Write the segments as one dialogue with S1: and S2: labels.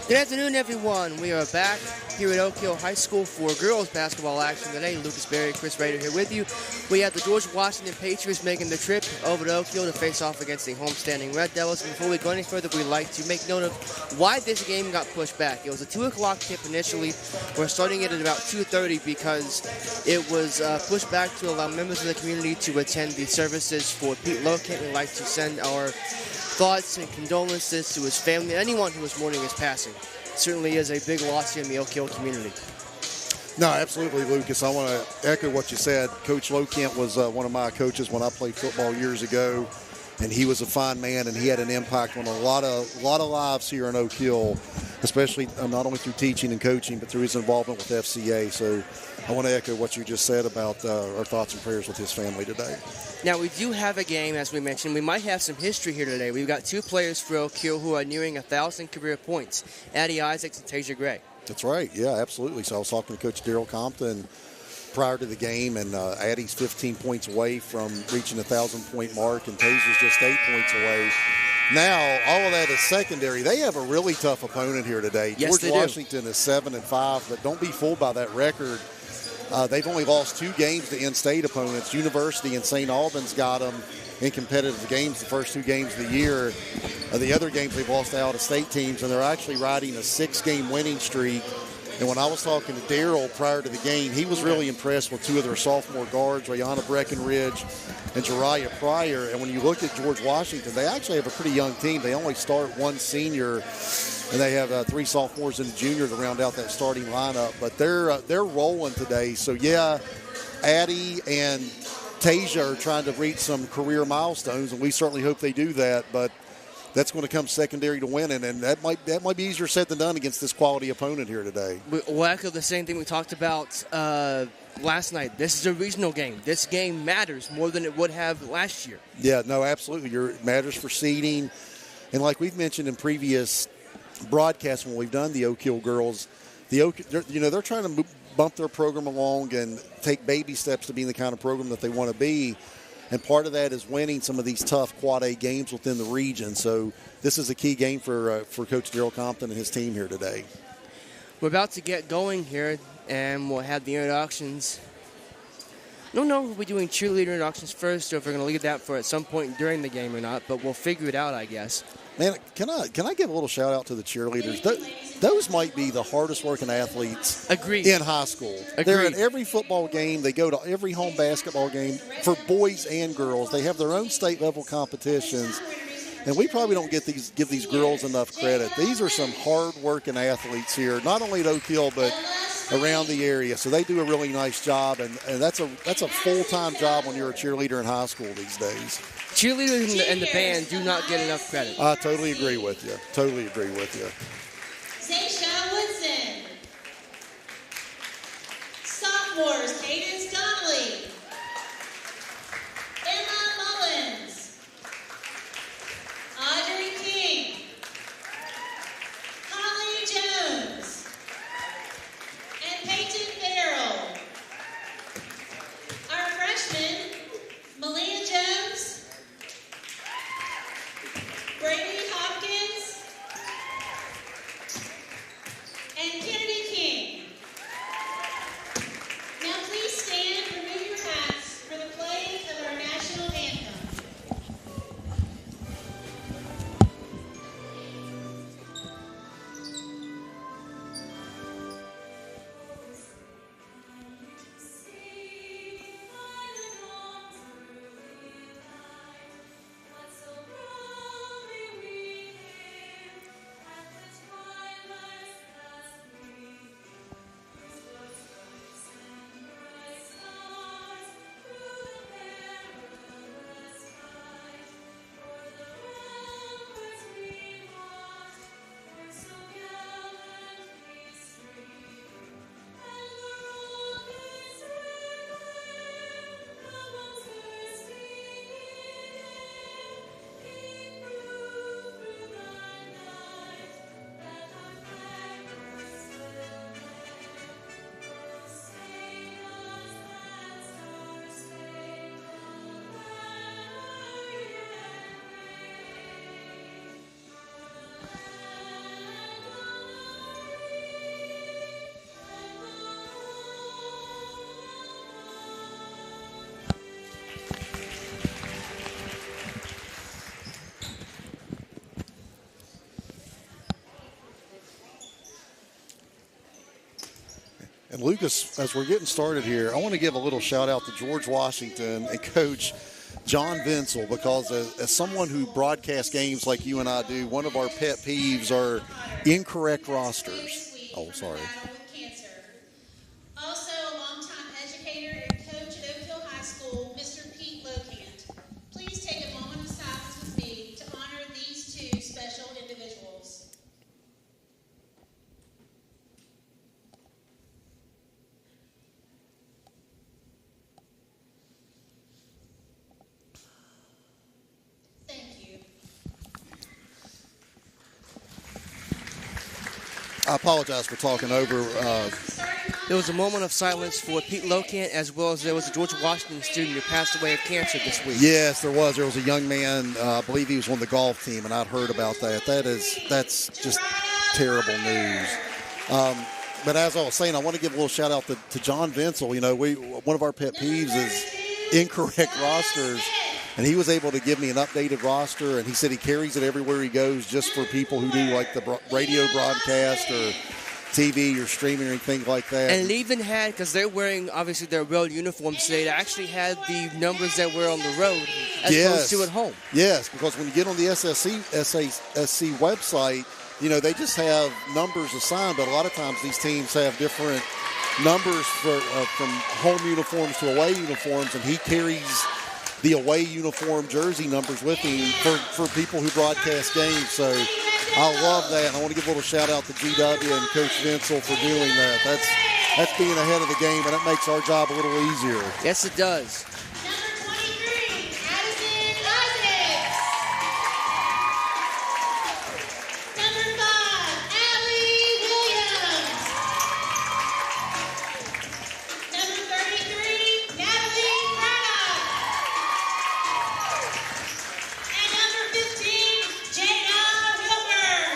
S1: Good afternoon, everyone. We are back here at Oak Hill High School for girls basketball action today. Lucas Berry, Chris Rader here with you. We have the George Washington Patriots making the trip over to Oak Hill to face off against the homestanding Red Devils. Before we go any further, we'd like to make note of why this game got pushed back. It was a 2 o'clock tip initially. We're starting it at about 2:30 because it was pushed back to allow members of the community to attend the services for Pete Lowcant. We'd like to send our thoughts and condolences to his family, anyone who is mourning his passing. It certainly is a big loss here in the Oak Hill community.
S2: No, absolutely, Lucas. I want to echo what you said. Coach Lowcant was one of my coaches when I played football years ago, and he was a fine man, and he had an impact on a lot of lives here in Oak Hill, especially not only through teaching and coaching, but through his involvement with FCA. So I want to echo what you just said about our thoughts and prayers with his family today.
S1: Now, we do have a game, as we mentioned. We might have some history here today. We've got two players for Oak Hill who are nearing 1,000 career points, Addie Isaacs and Tasia Gray.
S2: That's right. Yeah, absolutely. So I was talking to Coach Daryl Compton prior to the game, and Addie's 15 points away from reaching the 1,000-point mark, and Tasia's just 8 points away. Now, all of that is secondary. They have a really tough opponent here today.
S1: Yes,
S2: George Washington is 7-5, but don't be fooled by that record. They've only lost 2 games to in-state opponents. University and St. Albans got them in competitive games the first 2 games of the year. The other games they've lost to out-of-state teams, and they're actually riding a 6-game winning streak. And when I was talking to Daryl prior to the game, he was really impressed with 2 of their sophomore guards, Rayana Breckenridge and Jariah Pryor. And when you look at George Washington, they actually have a pretty young team. They only start 1 senior, and they have 3 sophomores and a junior to round out that starting lineup. But they're rolling today. So, yeah, Addie and Tasia are trying to reach some career milestones, and we certainly hope they do that. But that's going to come secondary to winning, and that might be easier said than done against this quality opponent here today.
S1: We'll echo the same thing we talked about last night. This is a regional game. This game matters more than it would have last year.
S2: Yeah, no, absolutely. It matters for seeding. And like we've mentioned in previous broadcasts when we've done the Oak Hill girls, they're trying to bump their program along and take baby steps to being the kind of program that they want to be. And part of that is winning some of these tough Quad A games within the region. So this is a key game for Coach Daryl Compton and his team here today.
S1: We're about to get going here, and we'll have the introductions. I don't know if we're doing cheerleader introductions first or if we're going to leave that for at some point during the game or not, but we'll figure it out, I guess.
S2: Man, can I give a little shout out to the cheerleaders? Those might be the hardest working athletes in high school.
S1: Agreed.
S2: They're at every football game. They go to every home basketball game for boys and girls. They have their own state level competitions. And we probably don't give these girls enough credit. These are some hard working athletes here, not only at Oak Hill, but around the area. So they do a really nice job, and that's a full-time job when you're a cheerleader in high school these days.
S1: Cheerleaders and the band do not get enough credit.
S2: I totally agree with you.
S3: Zayshawn Woodson. Sophomores, Cadence Donnelly. Emma Mullins. Audrey King. Holly Jones. And Peyton Farrell. Our freshmen, Malia Jones. Brady Hopkins. And Kennedy King. Now please
S2: And Lucas, as we're getting started here, I want to give a little shout out to George Washington and Coach John Vinsel, because as someone who broadcasts games like you and I do, one of our pet peeves are incorrect rosters. Oh, sorry.
S3: Also, a longtime educator and coach at Oak Hill High School, Mr. Pete Locant. Please take a moment of silence with me to honor these two special individuals. Thank you.
S2: I apologize for talking over.
S1: There was a moment of silence for Pete Locant, as well as there was a George Washington student who passed away of cancer this week.
S2: Yes, there was. There was a young man, I believe he was on the golf team, and I'd heard about that. That's just terrible news. But as I was saying, I want to give a little shout out to John Vinsel. You know, one of our pet peeves is incorrect rosters, and he was able to give me an updated roster, and he said he carries it everywhere he goes just for people who do like the radio broadcast or TV or streaming or anything like that.
S1: And it even had, because they're wearing, obviously, their road uniforms today, they actually had the numbers that were on the road as opposed to at home.
S2: Yes, because when you get on the SSC website, you know, they just have numbers assigned, but a lot of times these teams have different numbers from home uniforms to away uniforms, and he carries the away uniform jersey numbers with him for people who broadcast games. So I love that, and I want to give a little shout-out to GW and Coach Vinsel for doing that. That's being ahead of the game, and it makes our job a little easier.
S1: Yes, it does.
S3: Number 23, Addison Isaacs. Number 5, Allie Williams. Number 33, Natalie Braddock. And number 15, Jada Wilburn.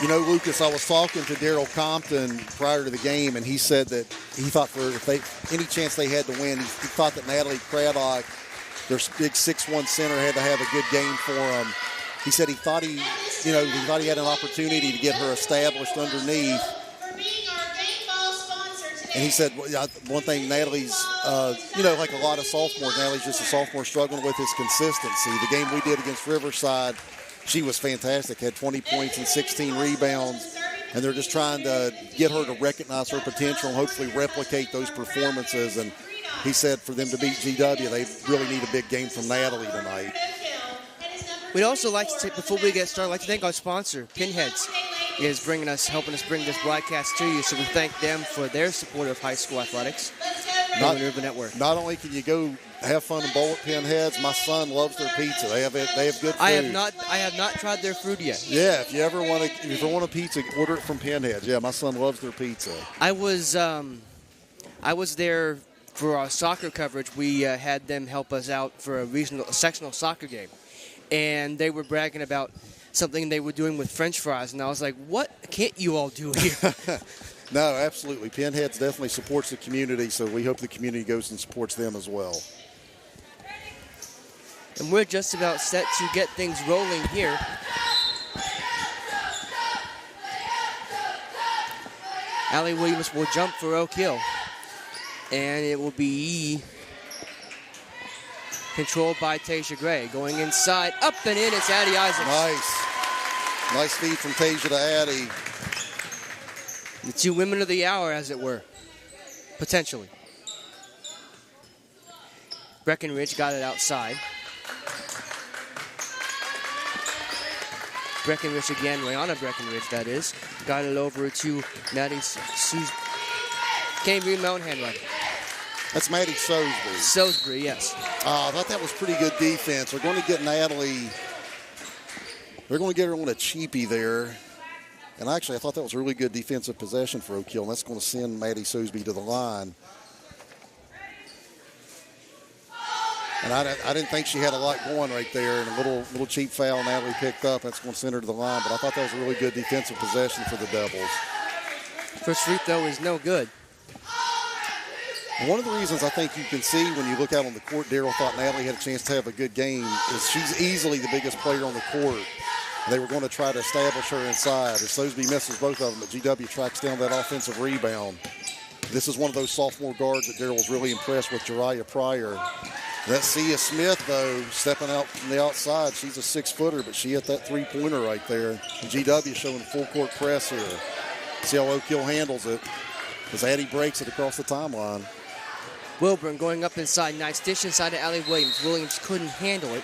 S2: You know, Lucas, I was talking to Daryl Compton prior to the game, and he said that he thought if any chance they had to win, he thought that Natalie Craddock, their big 6'1" center, had to have a good game for him. He said he thought he had an opportunity to get her established underneath.
S3: For being our game ball sponsor today.
S2: And he said one thing, Natalie's, like a lot of sophomores, Natalie's just a sophomore struggling with his consistency. The game we did against Riverside, she was fantastic, had 20 points and 16 rebounds, and they're just trying to get her to recognize her potential and hopefully replicate those performances. And he said for them to beat GW, they really need a big game from Natalie tonight.
S1: We'd also like to take, before we get started, like to thank our sponsor, Pinheads, is helping us bring this broadcast to you. So we thank them for their support of high school athletics.
S2: Not only can you go have fun and bowl at Pinheads, my son loves their pizza. They have good food.
S1: I have not tried their food yet.
S2: Yeah, if you ever want a pizza, order it from Pinheads. Yeah, my son loves their pizza.
S1: I was there for our soccer coverage. We had them help us out for a sectional soccer game, and they were bragging about something they were doing with French fries, and I was like, "What can't you all do here?"
S2: No, absolutely. Pinheads definitely supports the community, so we hope the community goes and supports them as well.
S1: And we're just about set to get things rolling here. Allie Williams will jump for Oak Hill. And it will be controlled by Tasia Gray. Going inside, up and in, it's Addie Isaacs.
S2: Nice feed from Tasia to Addie.
S1: The two women of the hour, as it were, potentially. Breckenridge got it outside. Breckenridge again, Rihanna Breckenridge, that is. Got it over to Maddie Susan. Can't read my own handwriting.
S2: That's Maddie Sosbury.
S1: Sosbury, yes.
S2: I thought that was pretty good defense. They're going to get Natalie. They're going to get her on a cheapie there. And actually, I thought that was a really good defensive possession for Oak Hill, and that's going to send Maddie Sosbury to the line. And I didn't think she had a lot going right there, and a little cheap foul Natalie picked up. That's going to send her to the line, but I thought that was a really good defensive possession for the Devils.
S1: First free throw is no good.
S2: And one of the reasons I think you can see when you look out on the court, Daryl thought Natalie had a chance to have a good game, is she's easily the biggest player on the court. They were going to try to establish her inside. As Sosbury misses both of them, but GW tracks down that offensive rebound. This is one of those sophomore guards that Darryl was really impressed with, Jariah Pryor. That's Sia Smith, though, stepping out from the outside. She's a 6-footer, but she hit that three-pointer right there. And GW showing full-court press here. See how Oak Hill handles it as Addie breaks it across the timeline.
S1: Wilburn going up inside. Nice dish inside to Allie Williams. Williams couldn't handle it.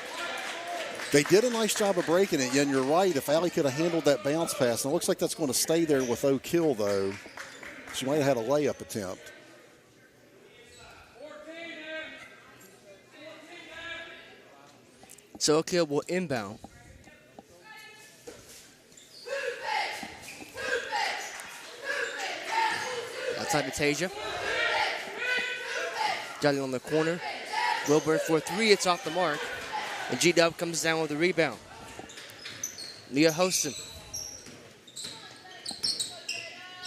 S2: They did a nice job of breaking it, and you're right. If Allie could have handled that bounce pass, and it looks like that's going to stay there with Oak Hill, though. She might have had a layup attempt.
S1: So Oak Hill will inbound. Outside to Tasia. Johnny on the corner. Wilburn for 3. It's off the mark. And G-Dub comes down with the rebound. Leah Hostin.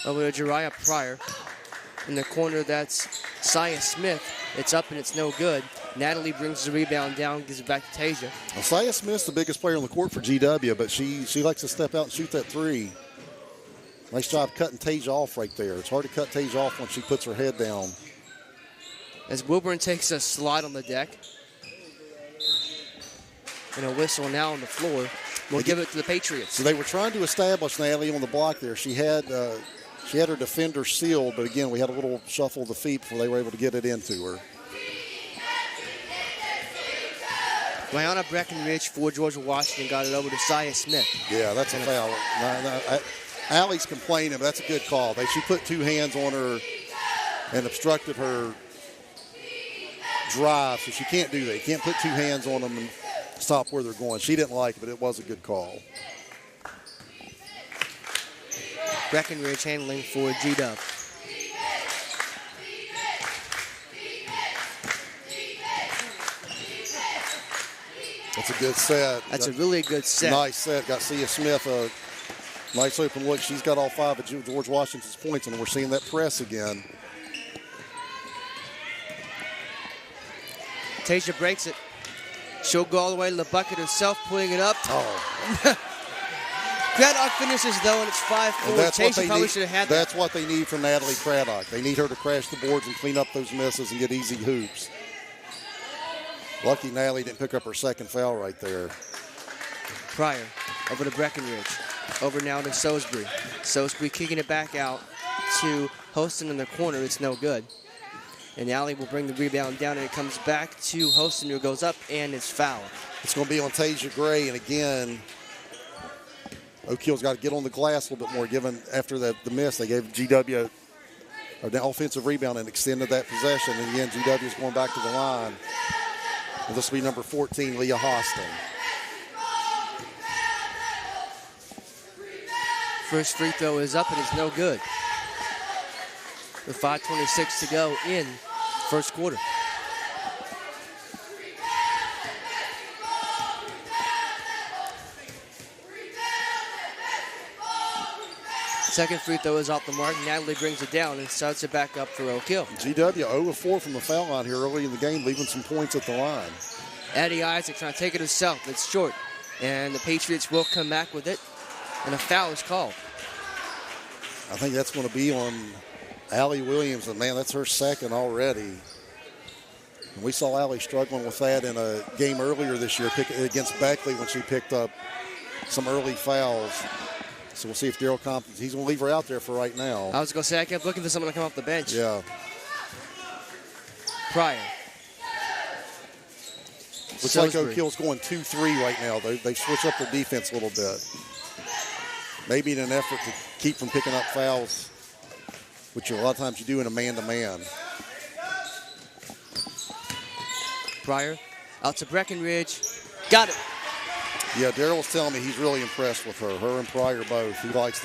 S1: Over to Jariah Pryor. In the corner, that's Sia Smith. It's up and it's no good. Natalie brings the rebound down, gives it back to Tasia.
S2: Well, Sia Smith's the biggest player on the court for GW, but she likes to step out and shoot that 3. Nice job cutting Tasia off right there. It's hard to cut Tasia off when she puts her head down.
S1: As Wilburn takes a slide on the deck. And a whistle now on the floor. We'll give it to the Patriots.
S2: So they were trying to establish Natalie on the block there. She had her defender sealed, but again, we had a little shuffle of the feet before they were able to get it into her.
S1: Brianna Breckenridge for Georgia Washington got it over to Sia Smith.
S2: Yeah, that's a foul. Allie's complaining, but that's a good call. She put 2 hands on her and obstructed her drive, so she can't do that. You can't put 2 hands on them and stop where they're going. She didn't like it, but it was a good call.
S1: Breckenridge handling for G-Dub.
S2: That's a good set.
S1: That's a really good set.
S2: Nice set. Got Sia Smith a nice open look. She's got all 5 of George Washington's points, and we're seeing that press again.
S1: Tasia breaks it. She'll go all the way to the bucket herself, pulling it up.
S2: Oh.
S1: Craddock finishes, though, and it's 5-4. Tasia probably should have had that.
S2: That's what they need from Natalie Craddock. They need her to crash the boards and clean up those misses and get easy hoops. Lucky Natalie didn't pick up her second foul right there.
S1: Pryor over to Breckenridge. Over now to Salisbury. Salisbury kicking it back out to Hostin in the corner. It's no good. And Allie will bring the rebound down, and it comes back to Hostin, who goes up and is fouled. It's
S2: going to be on Tasia Gray, and again, Oak Hill's got to get on the glass a little bit more, given after the miss. They gave GW an offensive rebound and extended that possession, and again, GW is going back to the line. And this will be number 14, Leah Hostin.
S1: First free throw is up and it's no good. With 5:26 to go in first quarter. Second free throw is off the mark. Natalie brings it down and starts it back up for Oak Hill.
S2: GW 0-4 from the foul line here early in the game, leaving some points at the line.
S1: Addie Isaac trying to take it herself. It's short. And the Patriots will come back with it. And a foul is called.
S2: I think that's going to be on Allie Williams. And, man, that's her second already. And we saw Allie struggling with that in a game earlier this year against Beckley when she picked up some early fouls. So we'll see if Darryl Compton, he's going to leave her out there for right now.
S1: I was going to say, I kept looking for someone to come off the bench.
S2: Yeah.
S1: Pryor.
S2: Looks like Oak Hill's going 2-3 right now. They switch up their defense a little bit. Maybe in an effort to keep from picking up fouls, which a lot of times you do in a man-to-man.
S1: Pryor out to Breckenridge. Got it.
S2: Yeah, Darryl's telling me he's really impressed with her. Her and Pryor both. He likes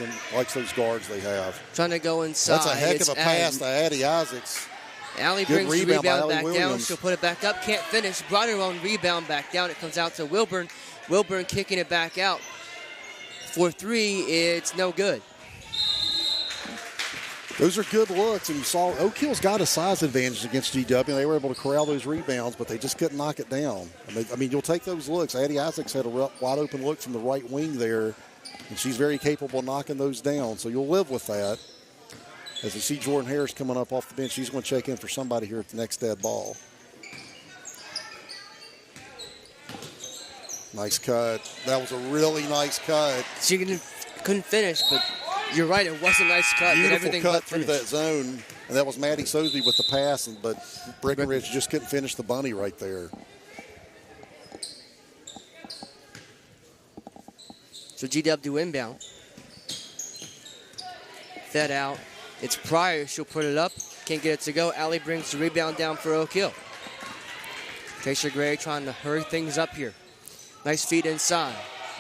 S2: those guards they have.
S1: Trying to go inside.
S2: That's a heck of a pass to Addie Isaacs.
S1: Allie brings the rebound back down. She'll put it back up. Can't finish. Brought her own rebound back down. It comes out to Wilburn. Wilburn kicking it back out. For 3, it's no good.
S2: Those are good looks, and you saw Oak Hill's got a size advantage against GW. They were able to corral those rebounds, but they just couldn't knock it down. I mean, you'll take those looks. Addie Isaacs had a wide open look from the right wing there, and she's very capable of knocking those down, so you'll live with that. As we see Jordan Harris coming up off the bench, he's going to check in for somebody here at the next dead ball. Nice cut. That was a really nice cut.
S1: She couldn't finish, but you're right. It was a nice cut.
S2: Beautiful cut through that zone. And that was Maddie Sosby with the pass, but Breckenridge just couldn't finish the bunny right there.
S1: So GW inbound. Fed out. It's Pryor. She'll put it up. Can't get it to go. Allie brings the rebound down for Oak Hill. Tasha Gray trying to hurry things up here. Nice feed inside.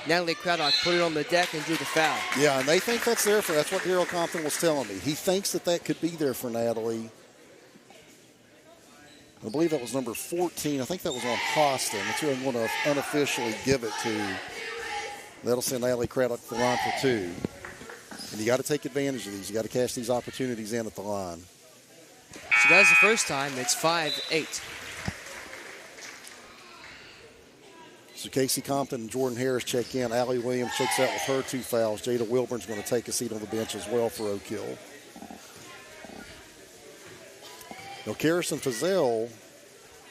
S1: Natalie Craddock put it on the deck and drew the foul.
S2: Yeah, and they think that's there for, that's what Daryl Compton was telling me. He thinks that could be there for Natalie. I believe that was number 14. I think that was on Hostin. That's who I'm going to unofficially give it to. That'll send Natalie Craddock to the line for 2. And you got to take advantage of these. You got to cash these opportunities in at the line.
S1: She does the first time. It's 5-8.
S2: So Casey Compton and Jordan Harris check in. Allie Williams checks out with her 2 fouls. Jada Wilburn's going to take a seat on the bench as well for Oak Hill. Now, Karison Fazell,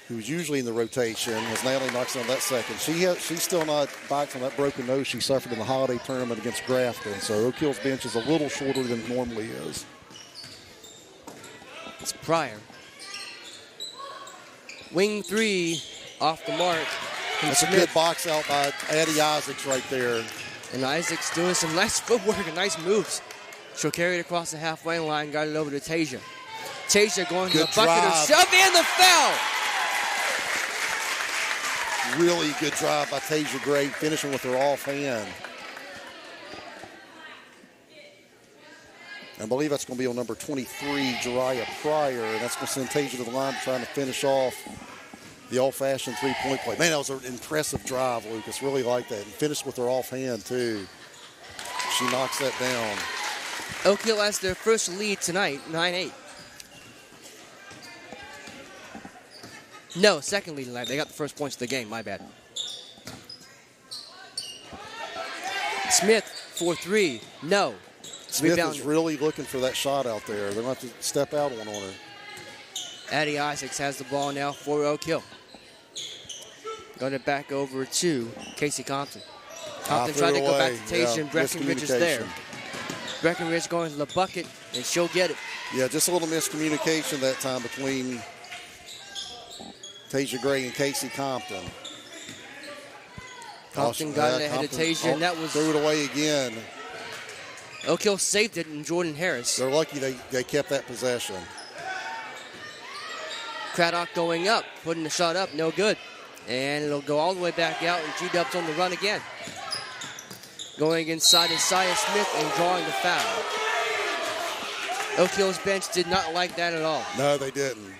S2: who's usually in the rotation, as Natalie knocks on that second, she's still not back from that broken nose she suffered in the holiday tournament against Grafton. So Oak Hill's bench is a little shorter than it normally is.
S1: It's Pryor. Wing 3 off the mark.
S2: That's a good box out by Addie Isaacs right there.
S1: And Isaacs doing some nice footwork and nice moves. She'll carry it across the halfway line, got it over to Tasia. Tasia going to the bucket herself and the foul.
S2: Really good drive by Tasia Gray, finishing with her offhand. I believe that's going to be on number 23, Jariah Pryor, and that's going to send Tasia to the line trying to finish off the old-fashioned three-point play. Man, that was an impressive drive, Lucas. Really like that. And finished with her offhand, too. She knocks that down.
S1: Oak Hill has their first lead tonight, 9-8. No, second lead tonight. They got the first points of the game. My bad. Smith for 3. No.
S2: Smith
S1: Rebound.
S2: is really looking for that shot out there. They're going to have to step out on her.
S1: Addie Isaacs has the ball now for Oak Hill. Got it back over to Casey Compton. Compton tried to go back to Tasia, and Breckenridge is there. Breckenridge going to the bucket, and she'll get it.
S2: Yeah, just a little miscommunication that time between Tasia Gray and Casey Compton.
S1: Compton got it ahead of Tasia, and that was...
S2: Threw it away again.
S1: Oak Hill saved it, and Jordan Harris.
S2: They're lucky they kept that possession.
S1: Craddock going up, putting the shot up, no good. And it'll go all the way back out, and G-Dub's on the run again. Going inside Isaiah Smith and drawing the foul. Oak Hill's bench did not like that at all.
S2: No, they didn't.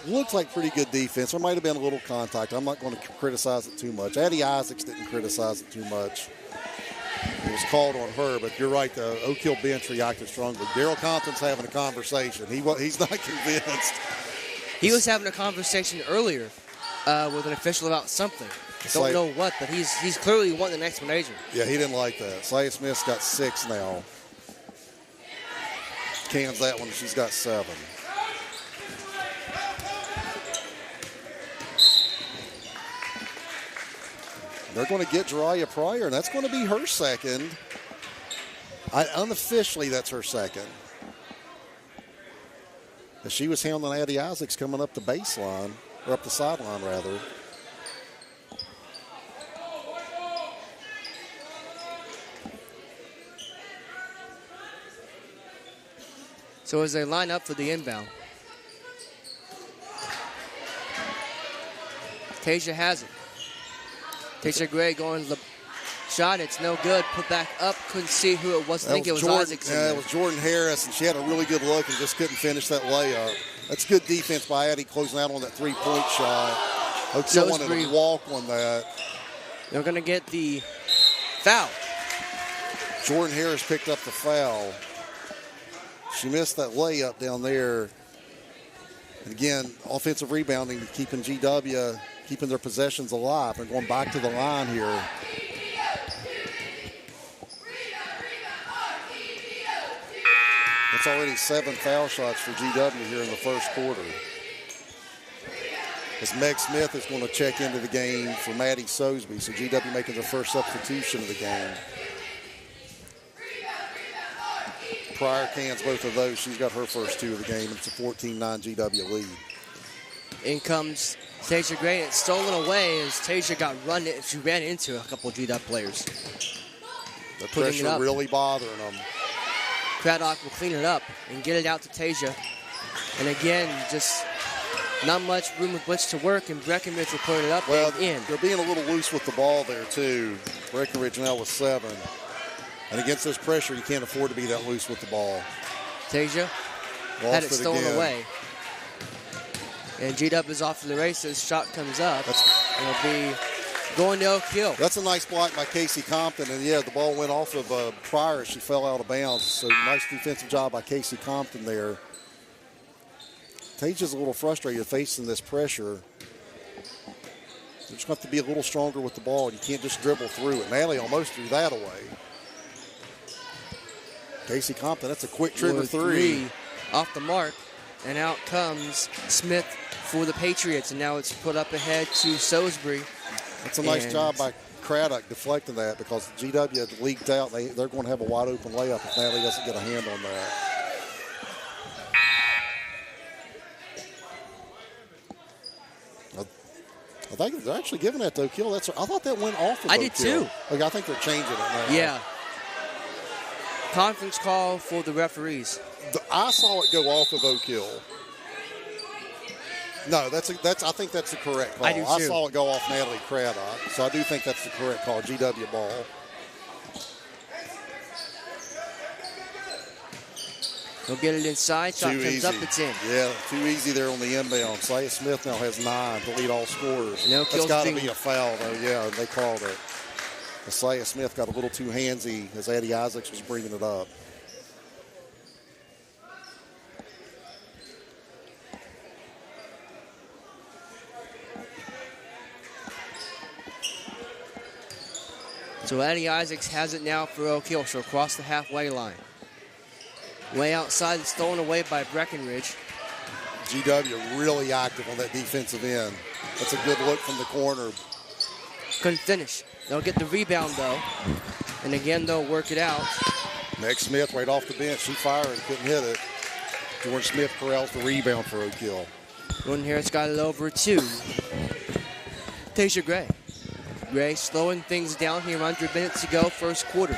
S2: Looked like pretty good defense. There might have been a little contact. I'm not going to criticize it too much. Addie Isaacs didn't criticize it too much. It was called on her, but you're right, the Oak Hill bench reacted strongly. Daryl Compton's having a conversation. He's not convinced.
S1: He was having a conversation earlier with an official about something. Don't know what, but he's clearly wanting an explanation.
S2: Yeah, he didn't like that. Saya Smith's got 6 now. Cans that one, she's got 7. They're going to get Jariah Pryor, and that's going to be her second. Unofficially, that's her second. As she was handling Addie Isaacs coming up the baseline, or up the sideline, rather.
S1: So as they line up for the inbound, Tasia has it. Tasia Gray going to the shot. It's no good. Put back up. Couldn't see who it was. I think it was Isaacs.
S2: Yeah, it was Jordan Harris, and she had a really good look and just couldn't finish that layup. That's good defense by Addie closing out on that three-point shot. Oak Hill wanted to walk on that.
S1: They're going to get the foul.
S2: Jordan Harris picked up the foul. She missed that layup down there. And again, offensive rebounding, keeping GW, keeping their possessions alive. They're going back to the line here. It's already 7 foul shots for GW here in the first quarter. As Meg Smith is going to check into the game for Maddie Sosby. So GW making their first substitution of the game. Pryor cans both of those. She's got her first 2 of the game. It's a 14-9 GW lead.
S1: In comes Tasia Gray. It's stolen away as Tasia she ran into a couple of GW players.
S2: The pressure really bothering them.
S1: Craddock will clean it up and get it out to Tasia. And again, just not much room with which to work, and Breckenridge will put it up and in.
S2: They're being a little loose with the ball there, too. Breckenridge now with 7. And against this pressure, you can't afford to be that loose with the ball.
S1: Tasia had it stolen away. And GW is off to the races. Shot comes up. It'll be going to Oak Hill.
S2: That's a nice block by Casey Compton. And, yeah, the ball went off of Pryor as she fell out of bounds. So nice defensive job by Casey Compton there. Tasia's a little frustrated facing this pressure. You just have to be a little stronger with the ball. You can't just dribble through it. Natalie almost threw that away. Casey Compton, that's a quick trigger three.
S1: Off the mark. And out comes Smith for the Patriots. And now it's put up ahead to Sosbury.
S2: That's a nice job by Craddock deflecting that, because GW had leaked out. They're going to have a wide open layup if Natalie doesn't get a hand on that. I think they're actually giving that to Oak Hill. I thought that went off of Oak Hill.
S1: I did too.
S2: Okay, I think they're changing it now.
S1: Yeah. Conference call for the referees.
S2: I saw it go off of Oak Hill. No, I think that's the correct call.
S1: I do too.
S2: I saw it go off Natalie Craddock, so I do think that's the correct call. GW ball.
S1: They'll get it inside. Shot comes up. It's in.
S2: Yeah, too easy there on the inbound. Saya Smith now has 9 to lead all scorers.
S1: No
S2: That's got to be a foul, though. Yeah, they called it. Saya Smith got a little too handsy as Addie Isaacs was bringing it up.
S1: So Addie Isaacs has it now for Oak Hill. She'll cross the halfway line. Way outside, it's stolen away by Breckenridge.
S2: GW really active on that defensive end. That's a good look from the corner.
S1: Couldn't finish. They'll get the rebound, though. And again, they'll work it out.
S2: Meg Smith right off the bench. She fired, couldn't hit it. George Smith corrals the rebound for Oak Hill.
S1: Gordon Harris got it over to Tasia Gray. Gray slowing things down here, under a minute to go, first quarter.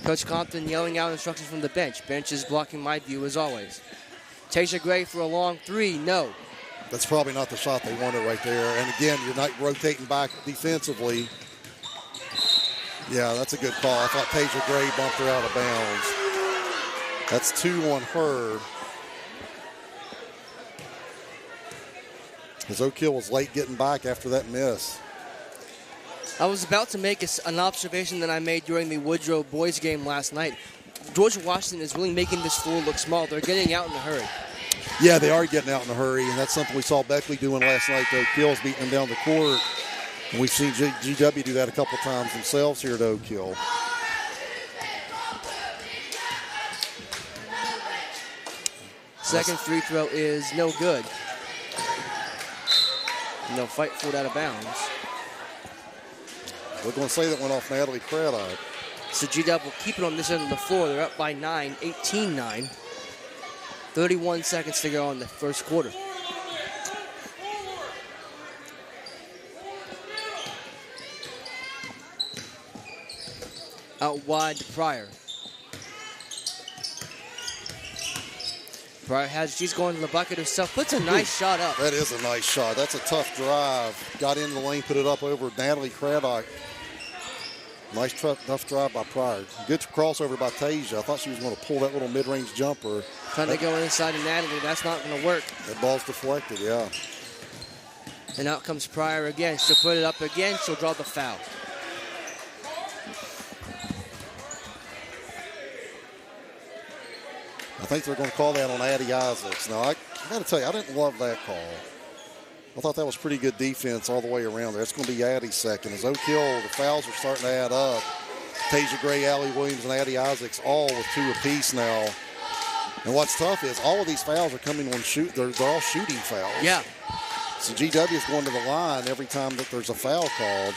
S1: Coach Compton yelling out instructions from the bench. Bench is blocking my view as always. Tasia Gray for a long 3, no.
S2: That's probably not the shot they wanted right there. And again, you're not rotating back defensively. Yeah, that's a good call. I thought Tasia Gray bumped her out of bounds. That's 2 on her. As Oak Hill was late getting back after that miss.
S1: I was about to make an observation that I made during the Woodrow boys game last night. George Washington is really making this floor look small. They're getting out in a hurry.
S2: Yeah, they are getting out in a hurry, and that's something we saw Beckley doing last night. Oak Hill's beating them down the court. And we've seen GW do that a couple times themselves here at Oak Hill.
S1: Second free throw is no good. And they'll fight for it out of bounds.
S2: We're going to say that went off Natalie Craddock.
S1: So GW will keep it on this end of the floor. They're up by 9, 18-9. 31 seconds to go in the first quarter. Out wide to Pryor. Pryor she's going to the bucket herself. Puts a nice shot up.
S2: That is a nice shot. That's a tough drive. Got into the lane, put it up over Natalie Craddock. Nice tough drive by Pryor. Good crossover by Tasia. I thought she was going to pull that little mid-range jumper.
S1: Trying to go inside of Natalie. That's not going to work.
S2: That ball's deflected, yeah.
S1: And out comes Pryor again. She'll put it up again. She'll draw the foul.
S2: I think they're going to call that on Addie Isaacs. Now, I got to tell you, I didn't love that call. I thought that was pretty good defense all the way around there. It's going to be Addie's second. As Oak Hill, the fouls are starting to add up. Tasia Gray, Allie Williams, and Addie Isaacs all with 2 apiece now. And what's tough is all of these fouls are coming on shoot. They're all shooting fouls.
S1: Yeah.
S2: So GW is going to the line every time that there's a foul called.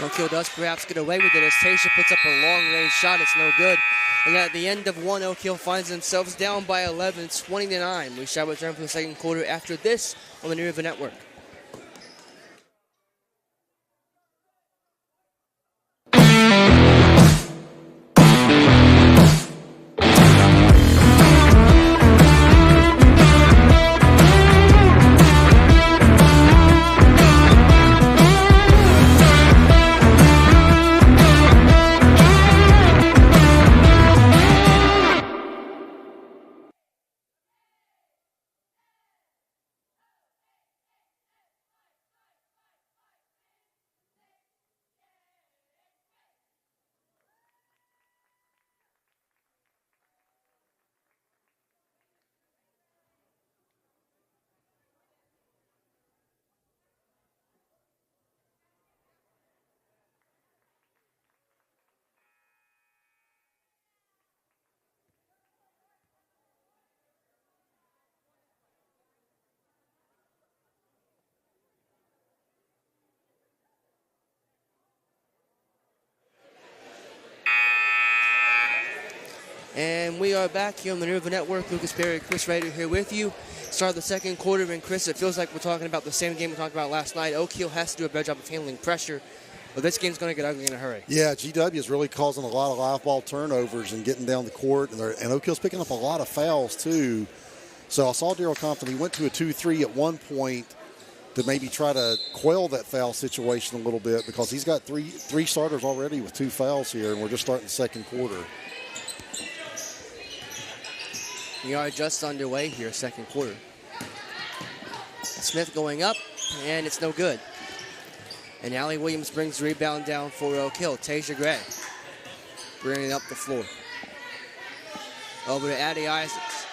S1: Oak Hill does perhaps get away with it as Tasia puts up a long-range shot. It's no good. And at the end of one, Oak Hill finds themselves down by 11, 20-9. We shall return for the second quarter after this on the New River Network. And we are back here on the New River Network. Lucas Berry, Chris Rader here with you. Start of the second quarter, and Chris, it feels like we're talking about the same game we talked about last night. Oak Hill has to do a better job of handling pressure, but this game's going to get ugly in a hurry. Yeah,
S2: GW is really causing a lot of live ball turnovers and getting down the court, and Oak Hill's picking up a lot of fouls too. So I saw Daryl Compton. He went to a 2-3 at one point to maybe try to quell that foul situation a little bit because he's got three starters already with 2 fouls here, and we're just starting the second quarter.
S1: We are just underway here, second quarter. Smith going up, and it's no good. And Allie Williams brings the rebound down for Oak Hill. Tasia Gray bringing it up the floor. Over to Addie Isaacs.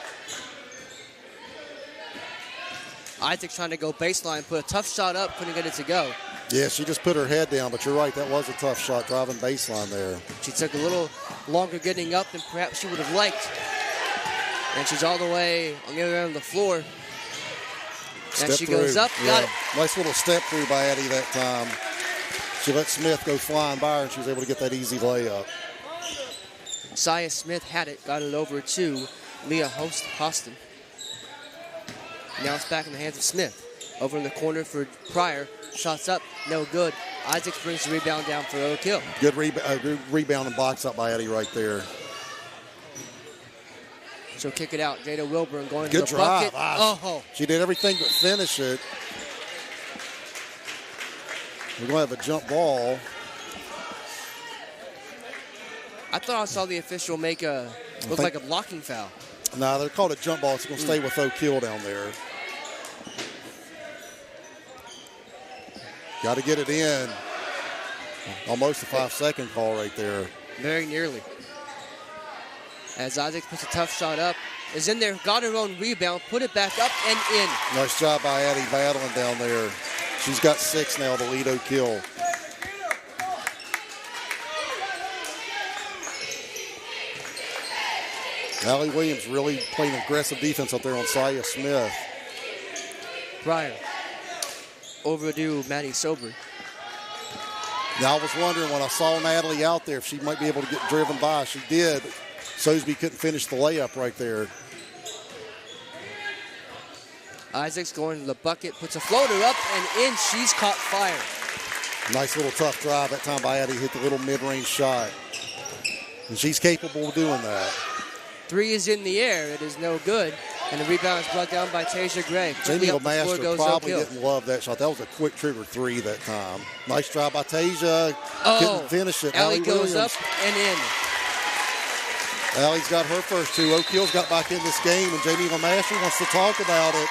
S1: Isaacs trying to go baseline, put a tough shot up, couldn't get it to go.
S2: Yeah, she just put her head down, but you're right, that was a tough shot driving baseline there.
S1: She took a little longer getting up than perhaps she would have liked. And she's all the way on the other end of the floor. And she goes up, got it.
S2: Nice little step through by Addie that time. She let Smith go flying by her, and she was able to get that easy layup.
S1: Saya Smith had it, got it over to Leah Hostin. Now it's back in the hands of Smith. Over in the corner for Pryor. Shots up, no good. Isaacs brings the rebound down for Oak Hill.
S2: Good rebound and box up by Addie right there.
S1: She'll kick it out. Jada Wilburn going
S2: Good
S1: to the
S2: drive.
S1: bucket. Oh.
S2: She did everything but finish it. We're going to have a jump ball.
S1: I thought I saw the official make look like a blocking foul.
S2: No, they're called a jump ball. It's going to stay with Oak Hill down there. Got to get it in. Almost a 5-second call right there.
S1: Very nearly. As Isaac puts a tough shot up, is in there, got her own rebound, put it back up and in.
S2: Nice job by Addie battling down there. She's got 6 now to lead Oak Hill. Allie Williams really playing aggressive defense up there on Saya Smith.
S1: Pryor. Overdue Maddie Sober.
S2: Now I was wondering when I saw Natalie out there if she might be able to get driven by. She did. Sosby couldn't finish the layup right there.
S1: Isaacs going to the bucket, puts a floater up and in. She's caught fire.
S2: Nice little tough drive that time by Addie. Hit the little mid-range shot. And she's capable of doing that.
S1: 3 is in the air. It is no good. And the rebound is brought down by Tasia Gray.
S2: Jamie LeMaster probably didn't love that shot. That was a quick trigger 3 that time. Nice drive by Tasia. Couldn't finish it.
S1: Allie goes up and in.
S2: Allie's got her first 2. Oak Hill's got back in this game, and Jamie LeMaster wants to talk about it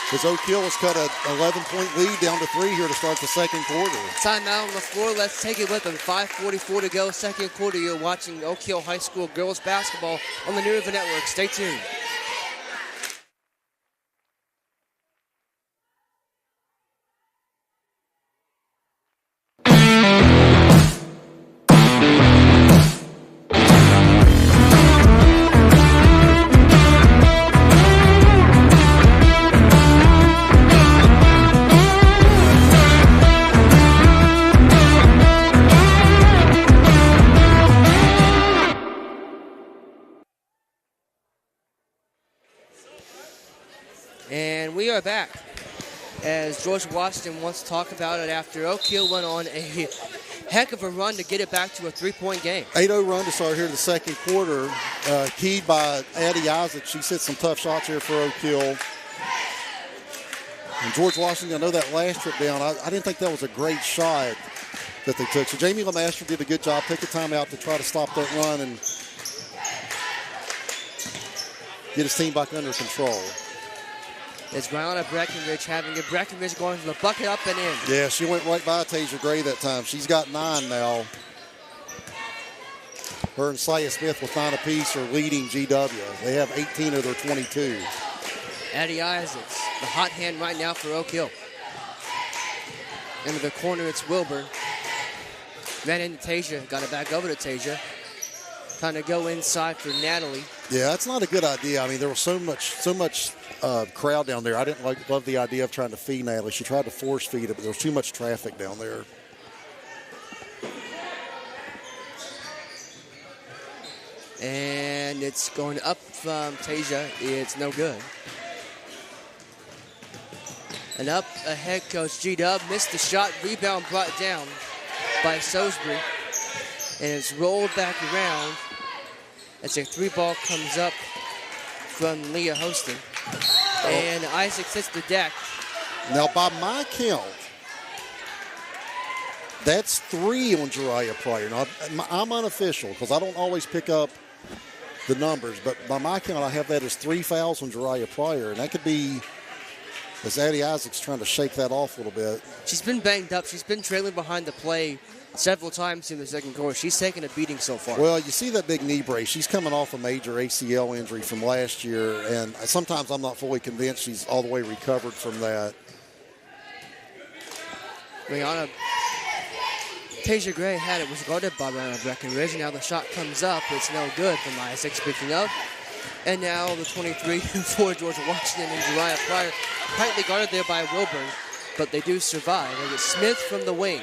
S2: because Oak Hill has cut an 11-point lead down to 3 here to start the second quarter.
S1: Timeout on the floor. Let's take it with them. 5:44 to go, second quarter. You're watching Oak Hill High School girls basketball on the New River Network. Stay tuned. And we are back. As George Washington wants to talk about it after Oak Hill went on a heck of a run to get it back to a 3-point game.
S2: 8-0 run to start here in the second quarter. Keyed by Addie Isaac. She's hit some tough shots here for Oak Hill. And George Washington, I know that last trip down, I didn't think that was a great shot that they took. So Jamie LeMaster did a good job. Took a timeout to try to stop that run and get his team back under control.
S1: It's Brianna Breckenridge having it. Breckenridge going to the bucket up and in.
S2: Yeah, she went right by Tasia Gray that time. She's got 9 now. Her and Saya Smith with 9 apiece are leading GW. They have 18 of their 22.
S1: Addie Isaacs, the hot hand right now for Oak Hill. Into the corner, it's Wilburn. Ran into Tasia, got it back over to Tasia. Trying to go inside for Natalie.
S2: Yeah, that's not a good idea. I mean, there was so much crowd down there. I didn't love the idea of trying to feed Natalie. She tried to force feed it, but there was too much traffic down there.
S1: And it's going up from Tasia. It's no good. And up ahead goes G-Dub. Missed the shot. Rebound brought down by Salisbury. And it's rolled back around as a 3-ball comes up from Leah Hostin. And Isaac hits the deck.
S2: Now, by my count, that's 3 on Jariah Pryor. Now, I'm unofficial because I don't always pick up the numbers, but by my count, I have that as 3 fouls on Jariah Pryor, and that could be as Addie Isaac's trying to shake that off a little bit.
S1: She's been banged up. She's been trailing behind the play several times in the second quarter. She's taken a beating so far.
S2: Well, you see that big knee brace. She's coming off a major ACL injury from last year, and sometimes I'm not fully convinced she's all the way recovered from that.
S1: Rihanna, Tasia Gray had it, was guarded by Rihanna Breckenridge. Now the shot comes up. It's no good from Isaac, speaking of. And now the 23 for George Washington and Jariah Pryor. Tightly guarded there by Wilburn, but they do survive. And it's Smith from the wing.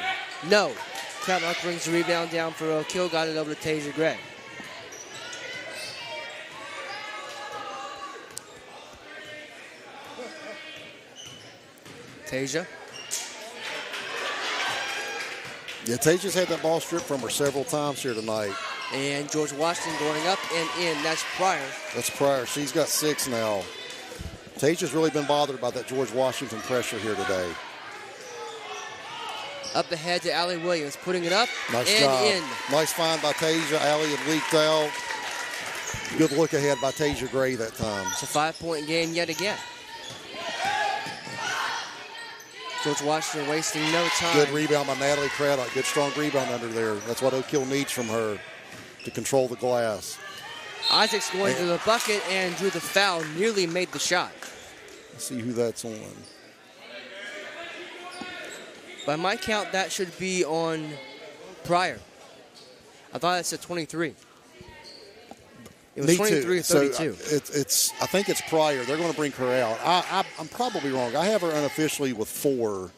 S1: No. Troutmark brings the rebound down for Oak Hill. Got it over to Tasia Gray. Tasia.
S2: Yeah, Tasia's had that ball stripped from her several times here tonight.
S1: And George Washington going up and in. That's Pryor.
S2: That's Pryor. She's got 6 now. Tasia's really been bothered by that George Washington pressure here today.
S1: Up ahead to Allie Williams, putting it up
S2: nice
S1: and
S2: job.
S1: in.
S2: Nice find by Tasia. Allie had leaked out. Good look ahead by Tasia Gray that time.
S1: It's a 5-point game yet again. George Washington wasting no time.
S2: Good rebound by Natalie Craddock. Good strong rebound under there. That's what Oak Hill needs from her to control the glass.
S1: Isaac's going to the bucket and drew the foul. Nearly made the shot.
S2: Let's see who that's on.
S1: By my count, that should be on Pryor. I thought it said 23. It was 23 or 32.
S2: So I think it's Pryor. They're going to bring her out. I'm probably wrong. I have her unofficially with 4.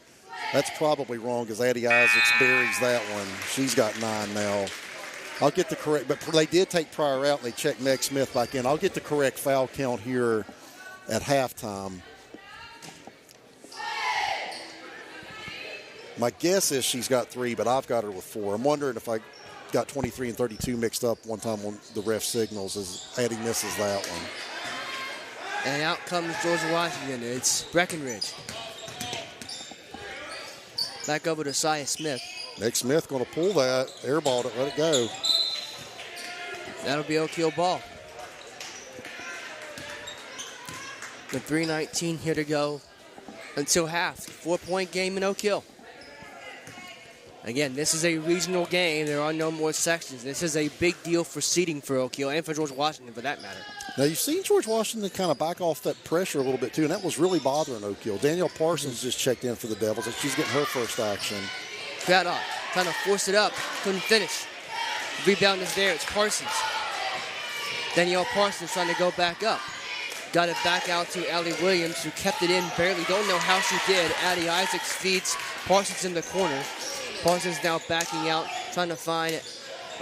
S2: That's probably wrong because Addie Isaacs buries that one. She's got 9 now. I'll get the correct, but they did take Pryor out and they checked Meg Smith back in. I'll get the correct foul count here at halftime. My guess is she's got 3, but I've got her with 4. I'm wondering if I got 23 and 32 mixed up one time on the ref signals as Addie misses that one.
S1: And out comes George Washington. It's Breckenridge. Back over to Saya Smith.
S2: Meg Smith going to pull that, airballed it, let it go.
S1: That'll be Oak Hill ball. With 3:19 here to go until half. 4-point game in Oak Hill. Again, this is a regional game. There are no more sections. This is a big deal for seeding for Oak Hill and for George Washington for that matter.
S2: Now, you've seen George Washington kind of back off that pressure a little bit, too, and that was really bothering Oak Hill. Danielle Parsons just checked in for the Devils, and she's getting her first action.
S1: Craddock trying to force it up. Couldn't finish. Rebound is there. It's Parsons. Danielle Parsons trying to go back up. Got it back out to Allie Williams, who kept it in barely. Don't know how she did. Addie Isaacs feeds Parsons in the corner. Parsons now backing out, trying to find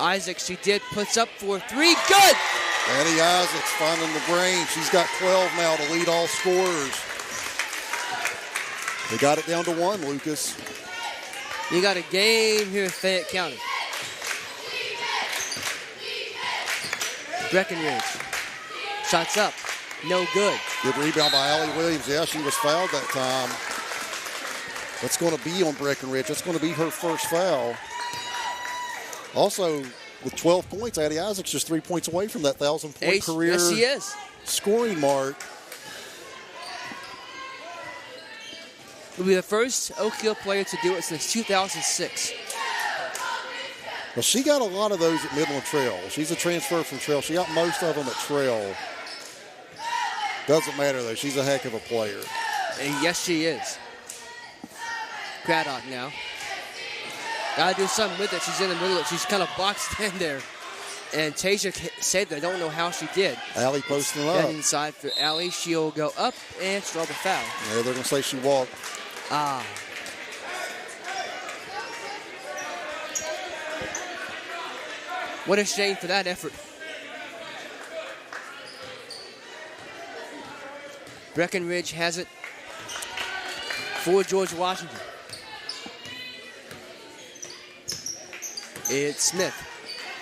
S1: Isaacs. She did, puts up for 3. Good!
S2: Addie Isaacs finding the brain. She's got 12 now to lead all scorers. They got it down to 1, Lucas.
S1: You got a game here in Fayette County. Breckenridge. Shots up. No good.
S2: Good rebound by Allie Williams. Yeah, she was fouled that time. That's going to be on Breckenridge. That's going to be her first foul. Also, with 12 points, Addie Isaacs just 3 points away from that 1,000-point career
S1: yes, she is.
S2: Scoring mark.
S1: Will be the first Oak Hill player to do it since 2006.
S2: Well, she got a lot of those at Midland Trail. She's a transfer from Trail. She got most of them at Trail. Doesn't matter, though. She's a heck of a player.
S1: And yes, she is. Craddock now. Got to do something with it. She's in the middle. She's kind of boxed in there. And Tasia said that I don't know how she did.
S2: Allie posting up.
S1: Then inside for Allie. She'll go up and draw the foul.
S2: Yeah, they're going to say she walked.
S1: Ah. What a shame for that effort. Breckenridge has it for George Washington. It's Smith.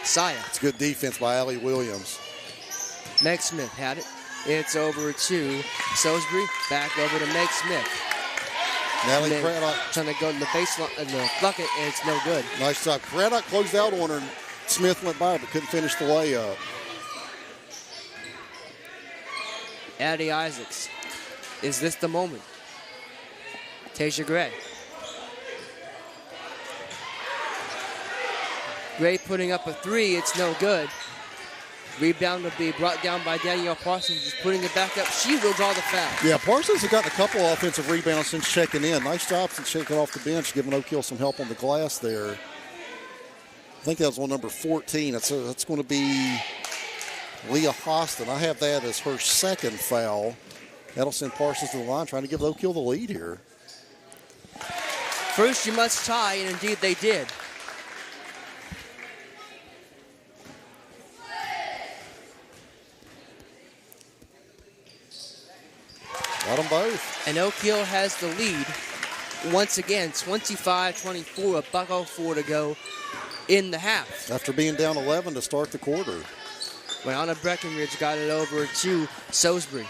S1: Saya.
S2: It's good defense by Allie Williams.
S1: Meg Smith had it. It's over to Salisbury. Back over to Meg Smith.
S2: Natalie Craddock
S1: trying to go to the baseline, the bucket, and it's no good.
S2: Nice job. Craddock closed out on her, and Smith went by, but couldn't finish the layup.
S1: Addie Isaacs. Is this the moment? Tasia Gray. Gray putting up a 3. It's no good. Rebound will be brought down by Danielle Parsons. Just putting it back up. She will draw the foul.
S2: Yeah, Parsons has gotten a couple offensive rebounds since checking in. Nice job since checking off the bench, giving Oak Hill some help on the glass there. I think that was on number 14. That's going to be Leah Hostin. I have that as her second foul. That'll send Parsons to the line, trying to give Oak Hill the lead here.
S1: First, you must tie, and indeed they did.
S2: Got them both.
S1: And Oak Hill has the lead once again, 25-24, a $1.04 to go in the half.
S2: After being down 11 to start the quarter.
S1: Brianna Breckenridge got it over to Salisbury.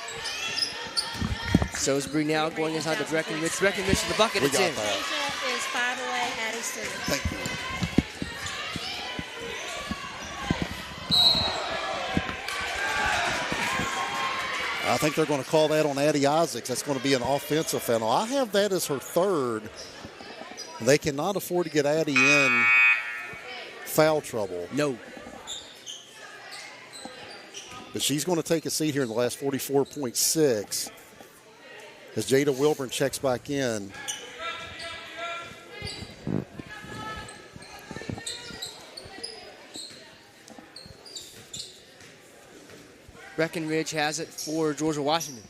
S1: Salisbury now going inside to Breckenridge. Breckenridge to the bucket. It's in.
S3: Tasia is 5 away. Addie's 3.
S2: Thank you. I think they're going to call that on Addie Isaacs. That's going to be an offensive foul. I have that as her third. They cannot afford to get Addie in foul trouble.
S1: No.
S2: But she's going to take a seat here in the last 44.6 as Jada Wilburn checks back in.
S1: Breckenridge has it for Georgia Washington.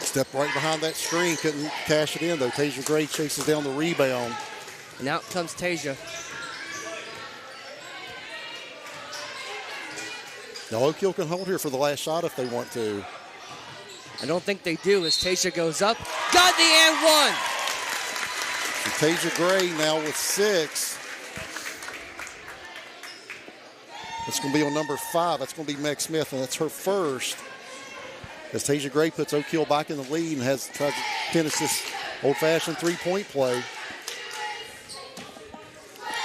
S2: Stepped right behind that screen, couldn't cash it in though. Tasia Gray chases down the rebound.
S1: And out comes Tasia.
S2: Now Oak Hill can hold here for the last shot if they want to.
S1: I don't think they do as Tasia goes up. Got the and one!
S2: So Tasia Gray now with 6. It's going to be on number 5. That's going to be Meg Smith, and that's her first. As Tasia Gray puts Oak Hill back in the lead and has tried to finish this old-fashioned three-point play.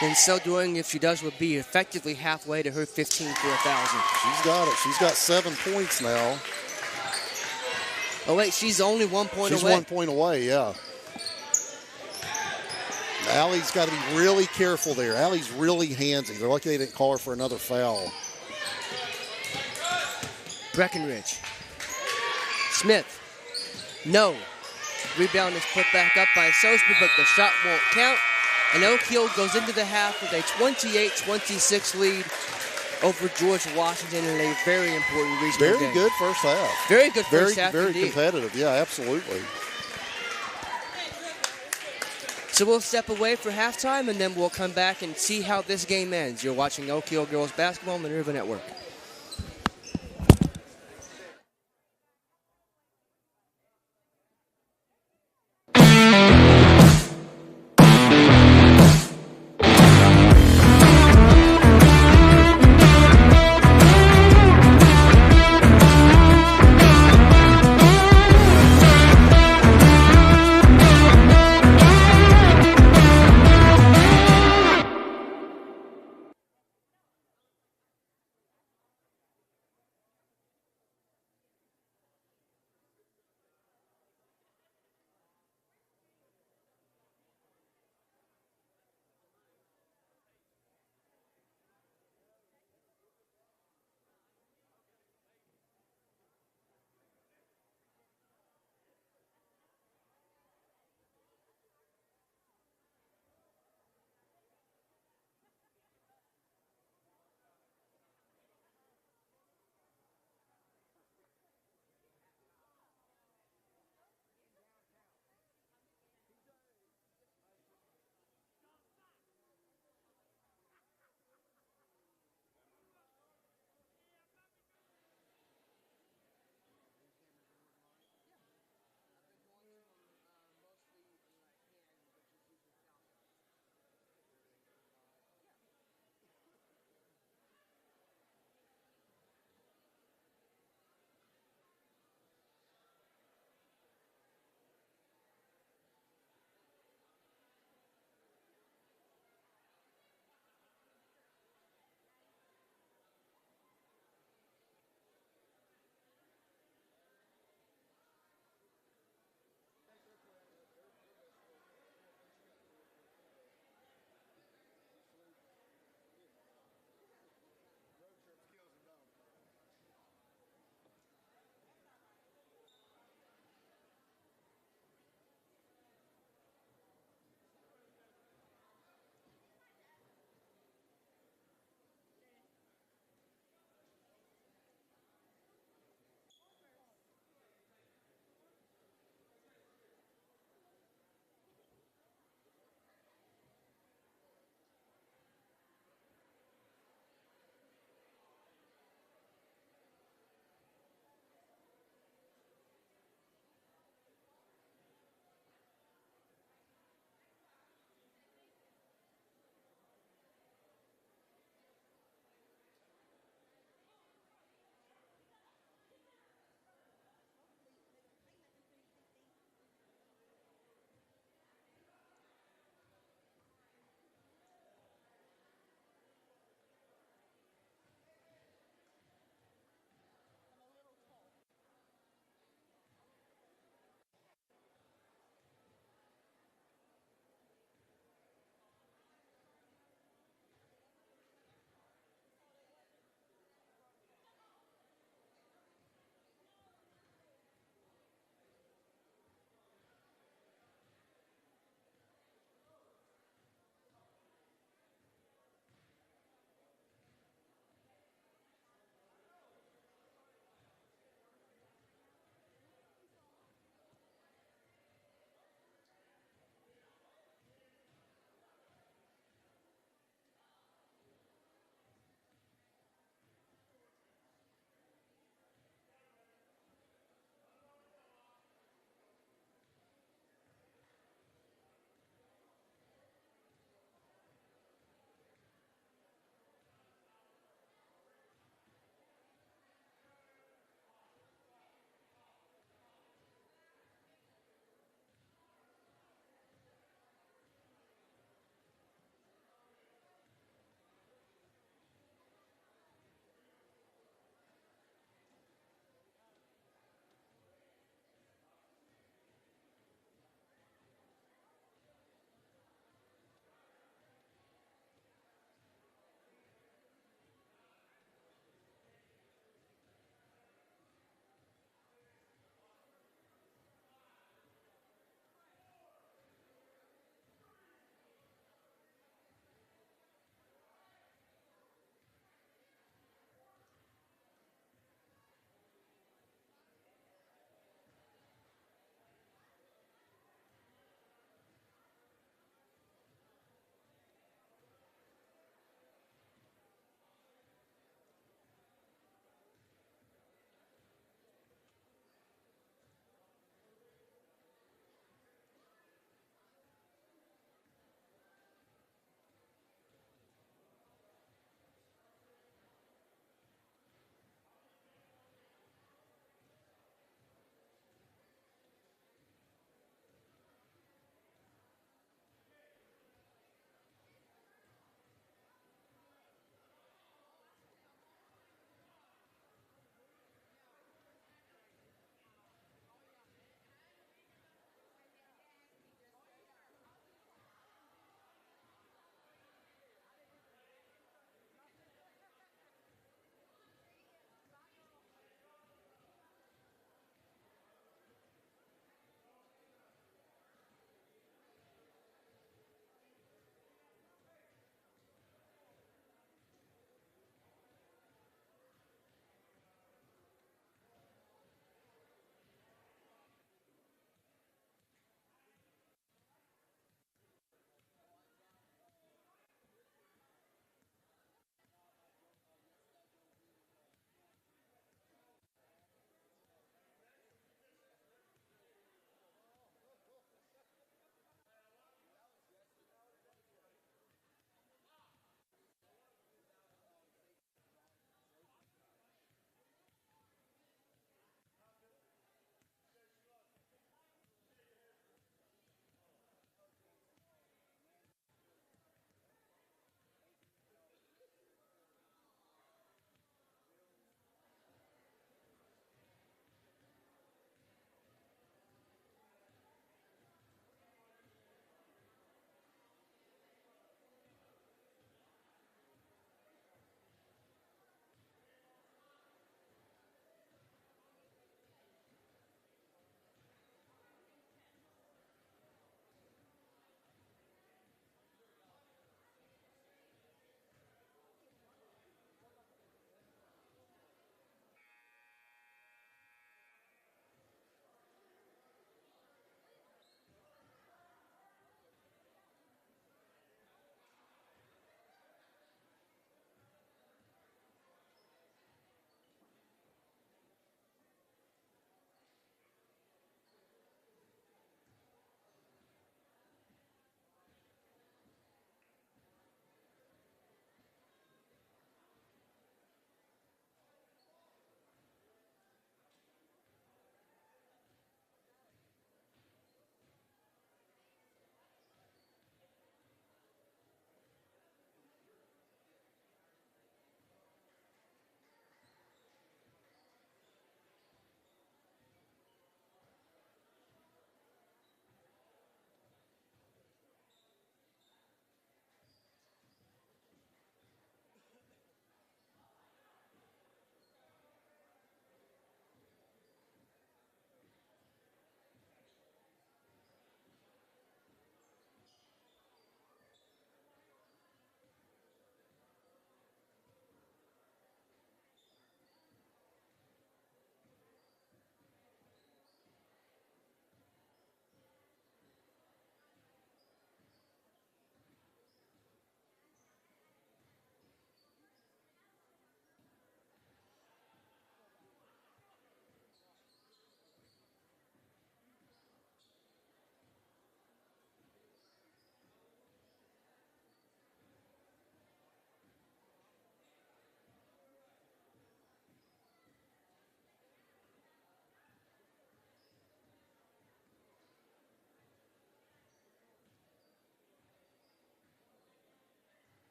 S1: In so doing, if she does, would be effectively halfway to her 15 for 1,000.
S2: She's got it. She's got 7 points now.
S1: Oh, wait, she's only 1 point away.
S2: She's 1 point away, yeah. Allie's got to be really careful there. Allie's really handsy. They're lucky they didn't call her for another foul.
S1: Breckenridge. Smith. No. Rebound is put back up by Salisbury, but the shot won't count. And Oak Hill goes into the half with a 28-26 lead over George Washington in a very important regional game.
S2: Very good first half.
S1: Very good first half
S2: very
S1: indeed.
S2: Competitive. Yeah, absolutely.
S1: So we'll step away for halftime, and then we'll come back and see how this game ends. You're watching Oak Hill Girls Basketball on the River Network.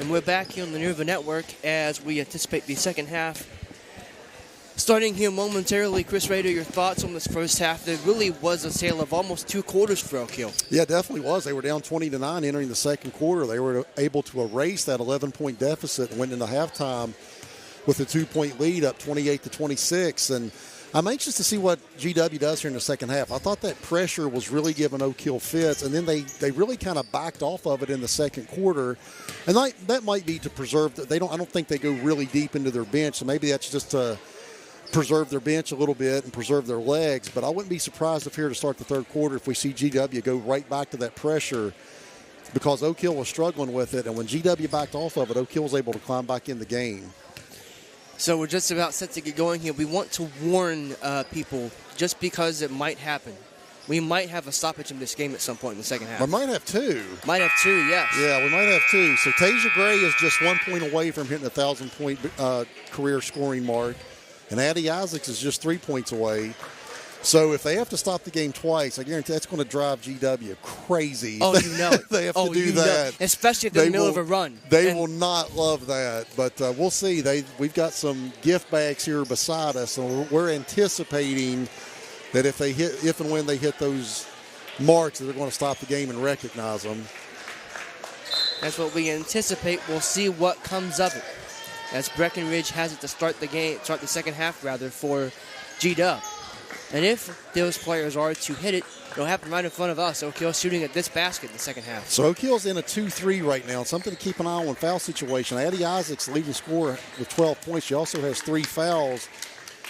S1: And we're back here on the Nerva Network as we anticipate the second half. Starting here momentarily, Chris Rader, your thoughts on this first half? There really was a tale of almost 2 quarters for Oak Hill.
S2: Yeah, it definitely was. They were down 20-9 entering the second quarter. They were able to erase that 11-point deficit and went into halftime with a 2-point lead, up 28-26. And I'm anxious to see what GW does here in the second half. I thought that pressure was really giving Oak Hill fits, and then they really kind of backed off of it in the second quarter. And that might be to preserve I don't think they go really deep into their bench, so maybe that's just to preserve their bench a little bit and preserve their legs. But I wouldn't be surprised if here to start the third quarter if we see GW go right back to that pressure, because Oak Hill was struggling with it, and when GW backed off of it, Oak Hill was able to climb back in the game.
S1: So we're just about set to get going here. We want to warn people just because it might happen. We might have a stoppage in this game at some point in the second half.
S2: We might have 2.
S1: Might have 2, yes.
S2: Yeah, we might have 2. So Tasia Gray is just 1 point away from hitting a 1,000-point career scoring mark, and Addie Isaacs is just 3 points away. So if they have to stop the game twice, I guarantee that's going to drive GW crazy.
S1: Oh, you know it.
S2: They have to do that.
S1: Especially if they're in the middle of a run.
S2: They will not love that. But we'll see. We've got some gift bags here beside us, and we're anticipating that if and when they hit those marks, that they're going to stop the game and recognize them.
S1: That's what we anticipate. We'll see what comes of it, as Breckenridge has it to start the second half for G-Dub. And if those players are to hit it, it'll happen right in front of us. Oak Hill shooting at this basket in the second half.
S2: So Oak Hill's in a 2-3 right now. Something to keep an eye on foul situation. Addie Isaacs, leading scorer with 12 points. She also has 3 fouls.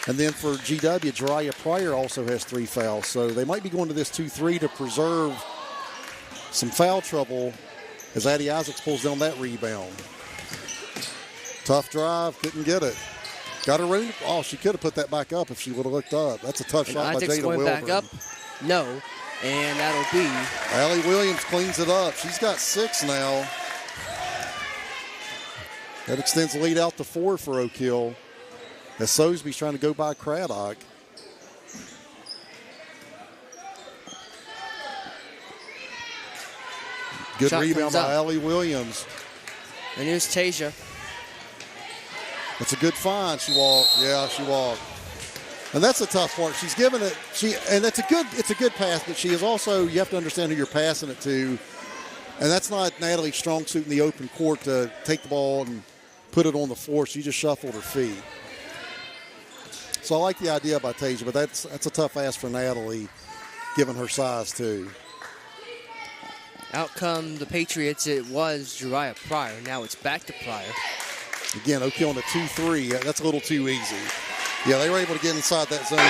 S2: And then for GW, Jariah Pryor also has 3 fouls. So they might be going to this 2-3 to preserve some foul trouble as Addie Isaacs pulls down that rebound. Tough drive, couldn't get it. Got her ready. Oh, she could have put that back up if she would have looked up. That's a tough shot by Jada Wilburn.
S1: Back up. No. And that'll be.
S2: Allie Williams cleans it up. She's got 6 now. That extends the lead out to 4 for Oak Hill, as Sosby's trying to go by Craddock. Good
S1: Shot
S2: rebound by Allie Williams.
S1: And here's Tasia.
S2: That's a good find. She walked. Yeah, she walked. And that's a tough part. She's given it. And it's a good pass, but she is also, you have to understand who you're passing it to. And that's not Natalie's strong suit in the open court to take the ball and put it on the floor. She just shuffled her feet. So I like the idea by Tasia, but that's a tough ask for Natalie, given her size too.
S1: Out come the Patriots. It was Jariah Pryor. Now it's back to Pryor.
S2: Again, Oak Hill in a 2-3. That's a little too easy. Yeah, they were able to get inside that zone. I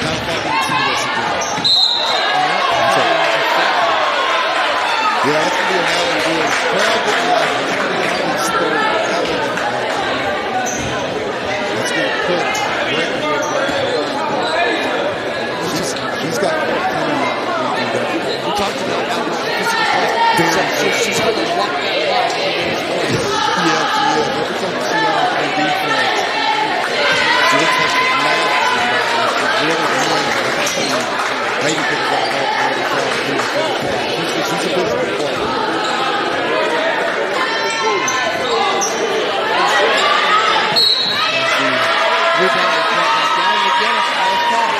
S2: kind of thought we'd see this again. Yeah, that's going to be an Allen Wood. Crowd didn't like it. That's going to put Breckenridge back. She's got 14.
S1: We talked about how she's going to walk that line.
S2: Yeah. Every time you see her on defense, she looks like she's mad. She's really annoying. Maybe could have got off the other side. She's a physical player.
S1: Rebound down again. Foul call.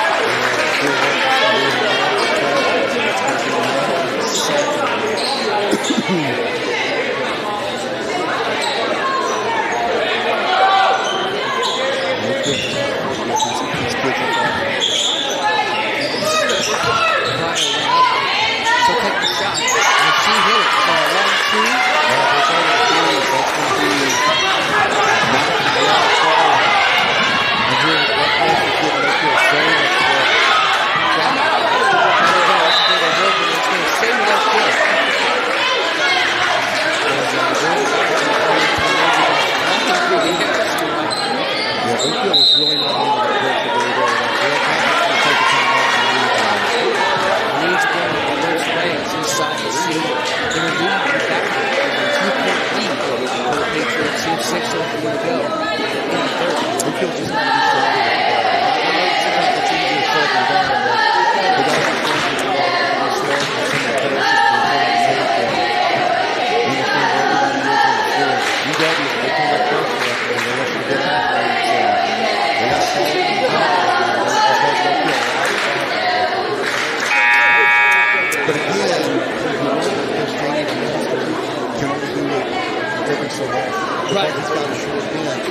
S1: Right.
S2: He's got a short bench.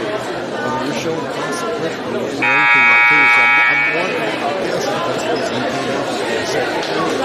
S2: You're showing constant pressure on everything like too. So I'm wondering, I guess, if that's what's going to come out of the second quarter.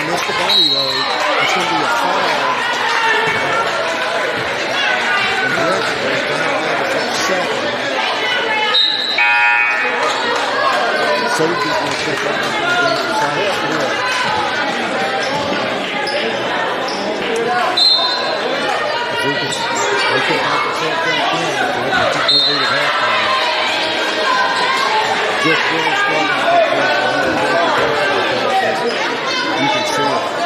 S2: Missed the bunny though. It's going to be a foul. And the referee is going to have it for second. Sophie's going to step up and do the Silent Smith. If we can knock the set back in, we're going to keep the lead at halftime. Just really struggling for you can see it.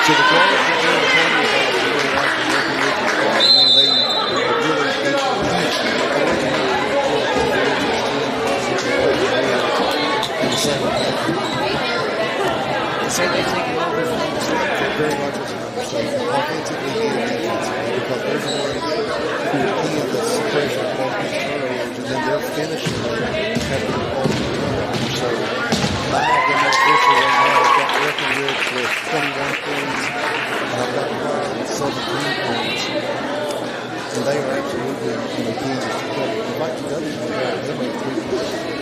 S2: So the guards are very happy about it. They like to work with the squad. I mean, they really in the same way.
S1: They say they take it over from the start.
S2: Very much as an understatement. Offensively and defensively, because there's a way who can this pressure causing turnovers, and then they're finishing after the causing turnovers. So a lot of them are official right now. I've got Breckenridge with 21 points. I've got Pride with 17 points. And they are absolutely, Kansas. I'd like to go to them make three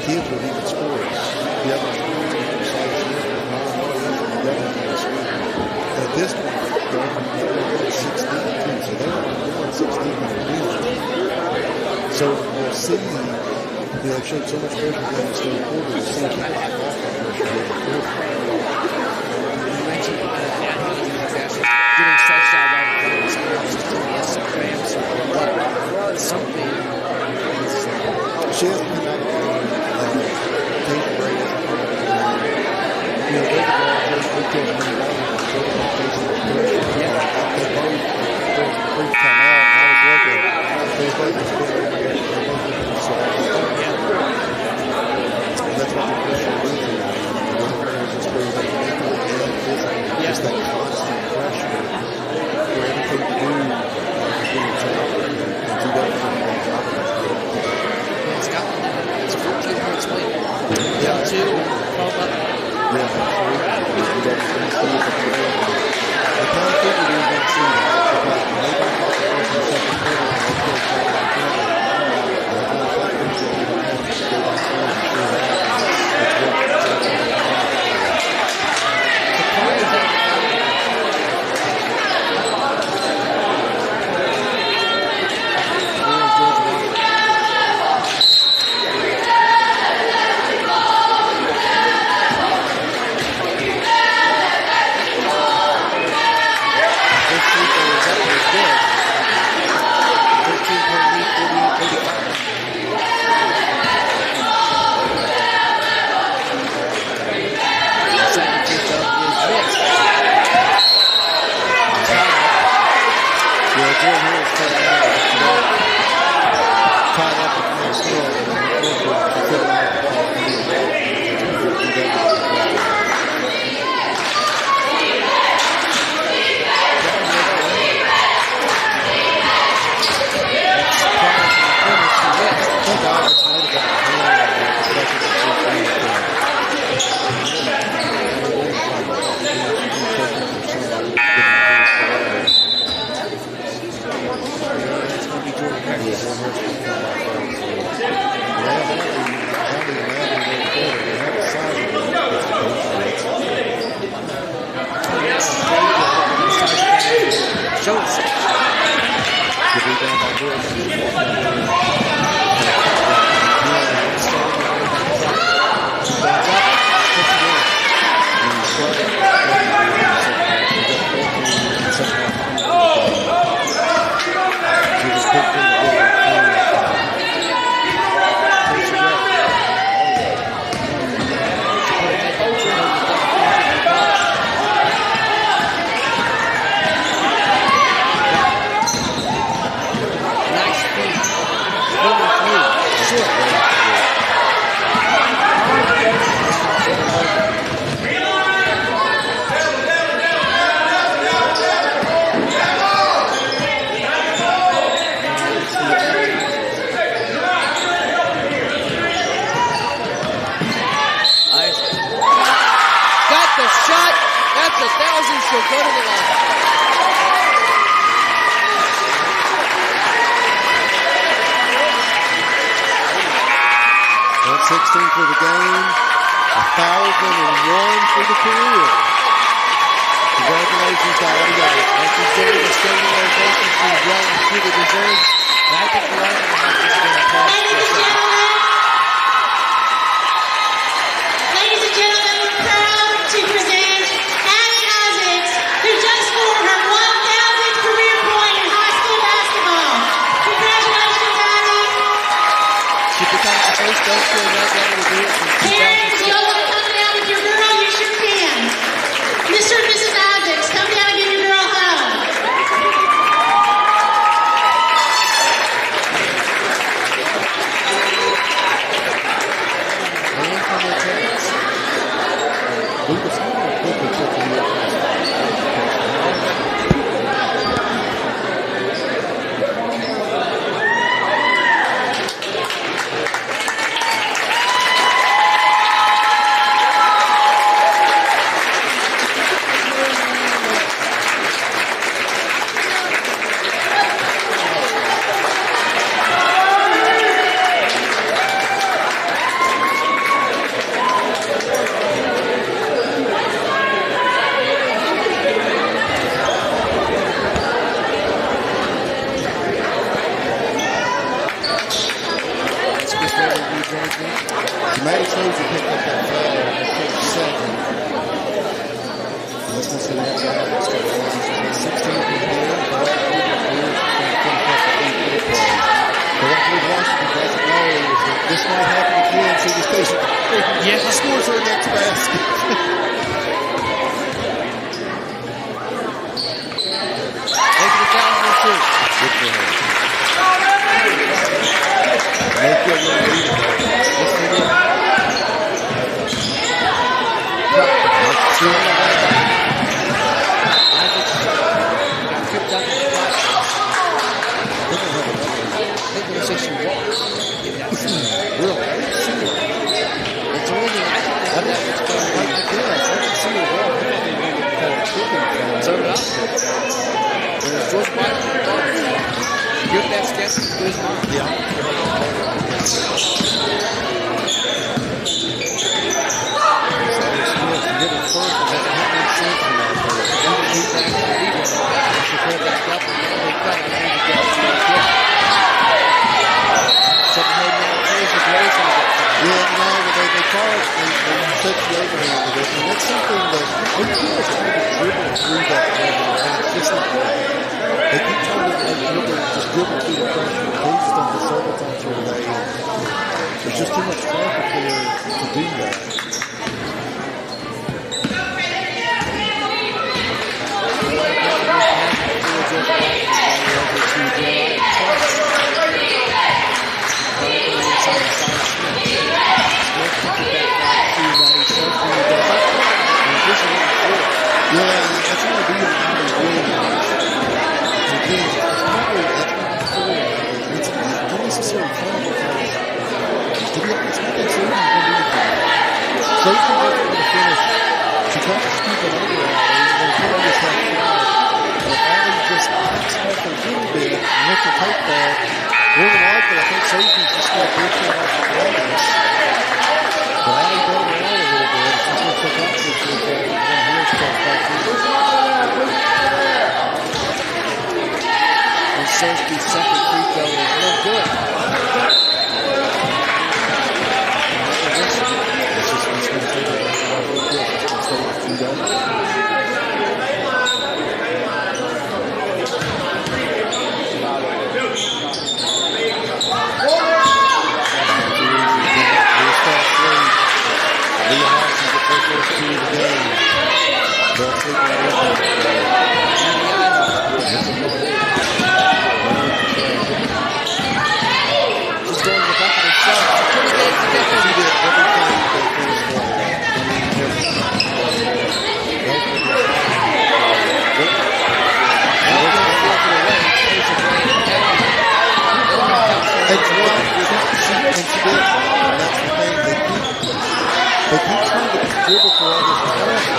S2: kids would even score. The other schools are precise. The other ones score. And at this point, they're only 16 too. So they're only 16 So we'll see. They've showed so much pressure during this third quarter. We'll see if they can off that pressure during the fourth quarter.
S1: You mentioned getting stretched out right in front of us. Some cramps or what. Something.
S2: She hasn't been out of the game. Kate Bray hasn't been out of the game. They're the guys that catch me right now. They both brief time out. I was looking. They both just been over there. They're both looking themselves. That's what they're pushing me to. They're just very physically. Just that constant pressure for everything to do. And do that for the job.
S1: It's a 14-point swing. Down two, 12 up.
S2: Yeah, absolutely. I kind of figured we were going to see that because maybe the first and second quarter and they played back and forth. I kind of thought we were going to have to go back forward and sure that it's worked.
S1: 1,000. She'll go to the line.
S2: 116 for the game, 1,001 for the career. Congratulations to Audie.
S1: And she's getting the standing ovation she well and truly deserves. And I think we are going to have to get a pause for a second.
S3: Ladies and gentlemen, we're proud to present Addie Isaacs, who just scored her 1,000th career point in high school basketball. Congratulations, Addie.
S1: She becomes the first Oakville Red Devil to do it since
S3: Parents,
S1: 2006.
S3: y'all want to come down with your girl? You sure can. Mr. and Mrs. Isaacs, come down and give your girl a hug.
S1: And from their parents.
S2: Lucas, how many people took the year? You may have chose to pick up that foul in the first second. Let's consider that guy that's got 16 from here. But what we Washington doesn't know is that this might happen again, so just patient.
S1: Yes.
S2: He scores her next basket.
S1: Making the 1,002.
S2: Good for her. Make it a little lead. Let's take it. Let's see it.
S1: Got tripped up in the process. I think they say she walks.
S2: Really? I didn't see her.
S1: It's only I
S2: I guess. I didn't see her walk. I thought they were going to call it tripping.
S1: so did I. And it's George Michael. Your best guess is good as mine.
S2: Yeah. Touch the overhand with it, and that's something that they keep trying to dribble through that overhand, and it's just not working. They keep trying to just dribble through the pressure. They've done this several times here today, and there's just too much traffic there to do that. Yeah, that's going to be a really nice. Again, it's not really that full. It's not necessarily fun because, to be honest, I think Satan's going to do the thing. Satan's going to finish. She tried to scoop it over Allie, and put on this half fly. But Allie just backs off a little bit, and lets her take that. More than likely, I think Satan's just going to break that off the glass. But Allie brought her out a little bit. She's going to take off this real quick.
S1: And Sophie's second free throw is no good.
S2: They keep trying to dribble for all this traffic.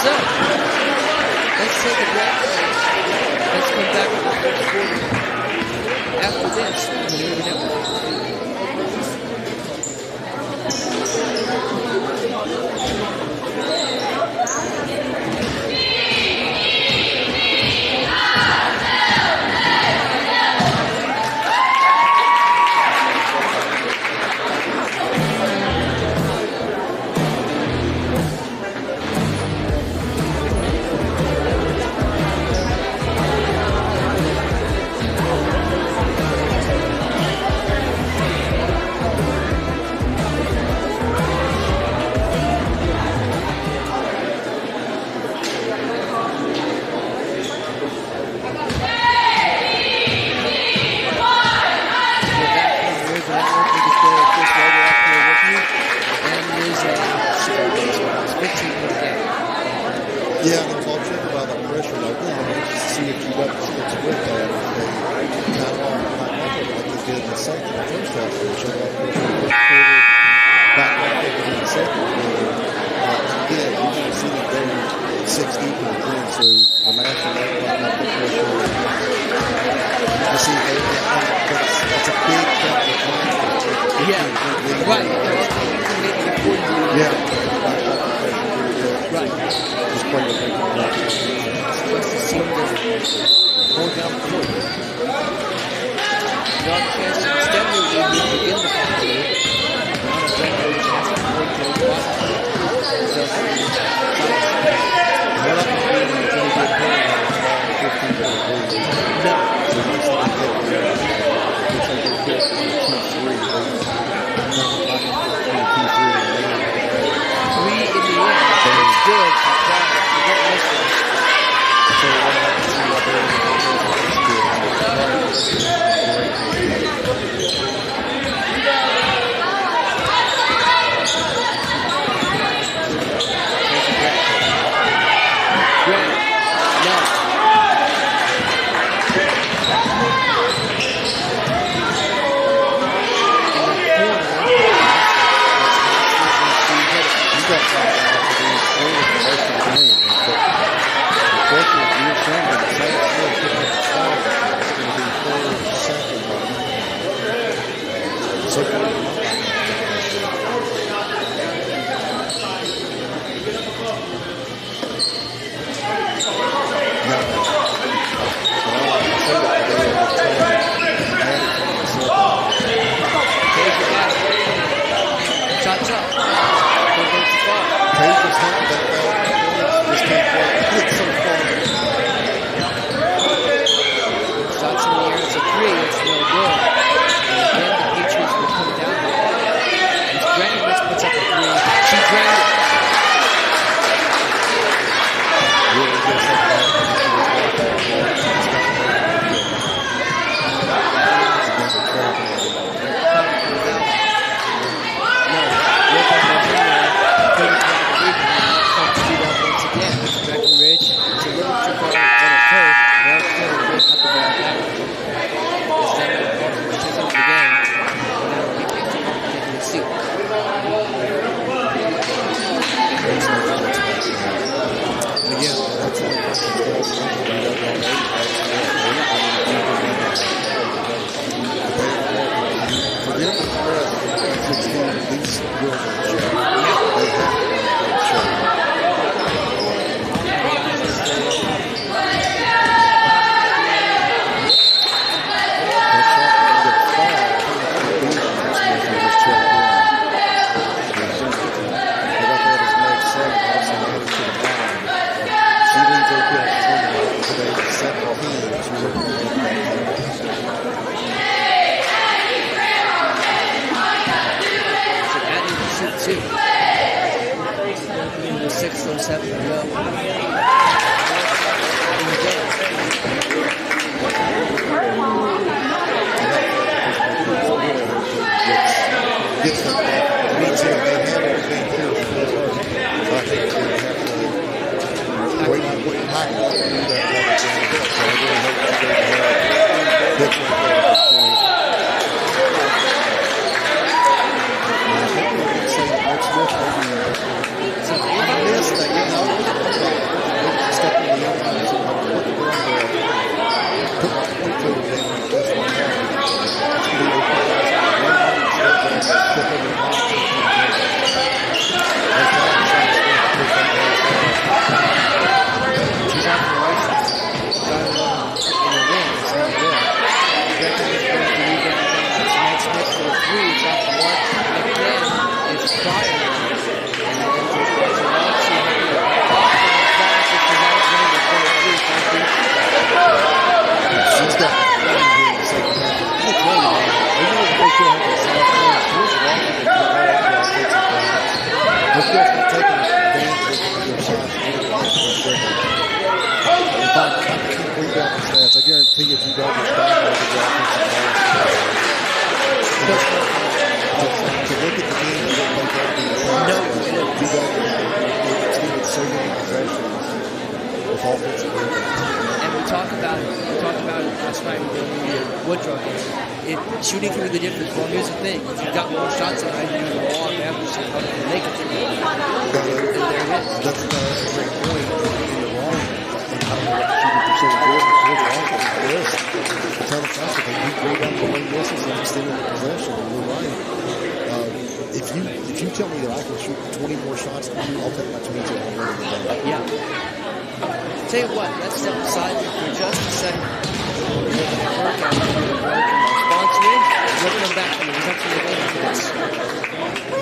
S1: So, let's take a break. Let's come back with the first quarter. After this, on the Movie Network.
S2: Yeah, and it's all triggered by the pressure. Like, just to see if you got the sticks with that. They kind of like they did in the second, the first half. They showed a lot of pressure in the first quarter, back up in the second quarter. Again, we didn't see them go 6 deep in the game, so the match and that might not be pressure. To see if they that's a big jump in the
S1: Yeah, right.
S2: Yeah. Right.
S1: Just play the big one. Supposed to seem to hold down the court. Not a chance to extend the lead to begin the fourth quarter. Not a very chance to break the lead. So, we're not going to be able to really good player now. 15 to the lead. No. So, once they get there, looks like they'll get 2-3. Three in the end. It's good. You don't miss this. So we'll have to see what they're
S2: About the keep rebounding stats, I guarantee if you don't get back over the offensive ball, to look at the game and look like that being
S1: No.
S2: they've extended so many possessions with offensive rebounds.
S1: And we talked about it last night with the Woodrow game. Shooting can be the difference. Well, here's the thing. If you've got more shots than I do, you can walk average and make it. And there it is.
S2: That's a great point. You're wrong. I don't know what the shooting percentage is. It's wrong with this. A ton of shots, but they keep rebounding the way this is and extending the possession. And you're right. If you tell me that I can shoot 20 more shots than you, I'll take my chances on winning the game.
S1: Yeah. Tell you what, let's step aside for just a second. We're going to work out the break and our sponsor in. We'll come back to you. We'll come to the game after this.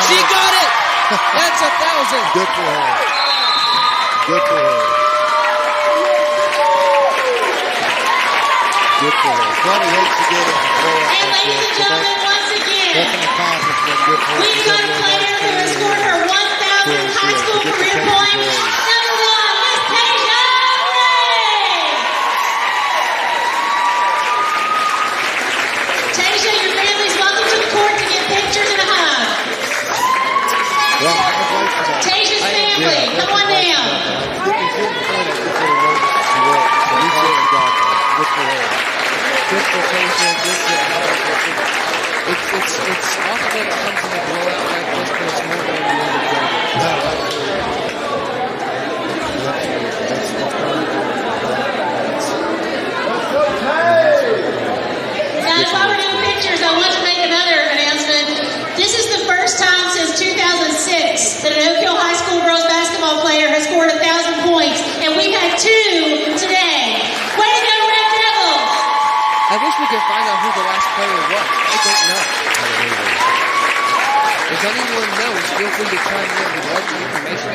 S1: She got it! That's 1,000.
S2: Good for her. Good for her. Good for her. Probably hates to get it.
S3: And ladies and gentlemen, once again,
S2: That's an accomplishment. Good for her.
S3: we've got a player who has scored her 1,000th high school career point. Number 1, Miss Tasia Ray. Tasia, your family's welcome to the court to get pictures and a hug.
S2: Well, congratulations.
S3: Tasia's family, come on down.
S2: Good for her.
S1: Good for Tasia, good for Alex. It's often that it comes in a blowout like this, but it's more than the end of the game.
S3: Guys, while we're doing pictures, I want to make another announcement. This is the first time since 2006 that an Oak Hill High School girls basketball player has scored 1,000 points, and we've had 2 today. Way to go, Red Devils!
S1: I wish we could find out who the last player was. I don't know. If anyone knows, feel free to chime in. We'd love the information.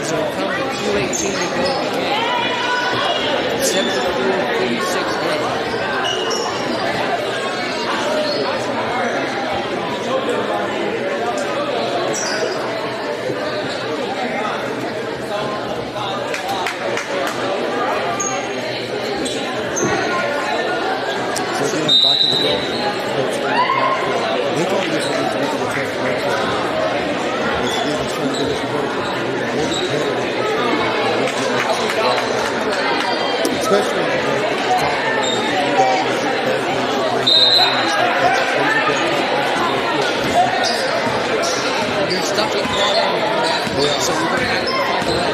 S1: So we're coming to 2:18 to go in the game. 74-46 win.
S2: So again, back in the game, Coach he told me this was going to be a tough matchup. But again, he's trying to get us especially in the game that we're talking about with you guys with the best teams of Green Bay and stuff. Those are good
S1: You're stuck in one area, so we're going to have to find a way.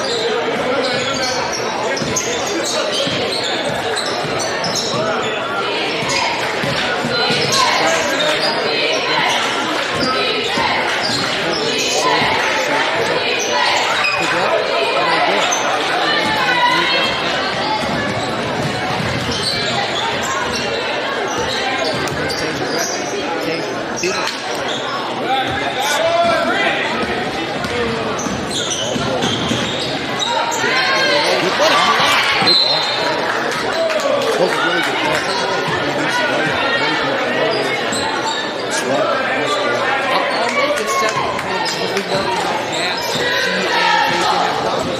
S1: I'll make it 7 points, but we know how fast she and Tasia have gone.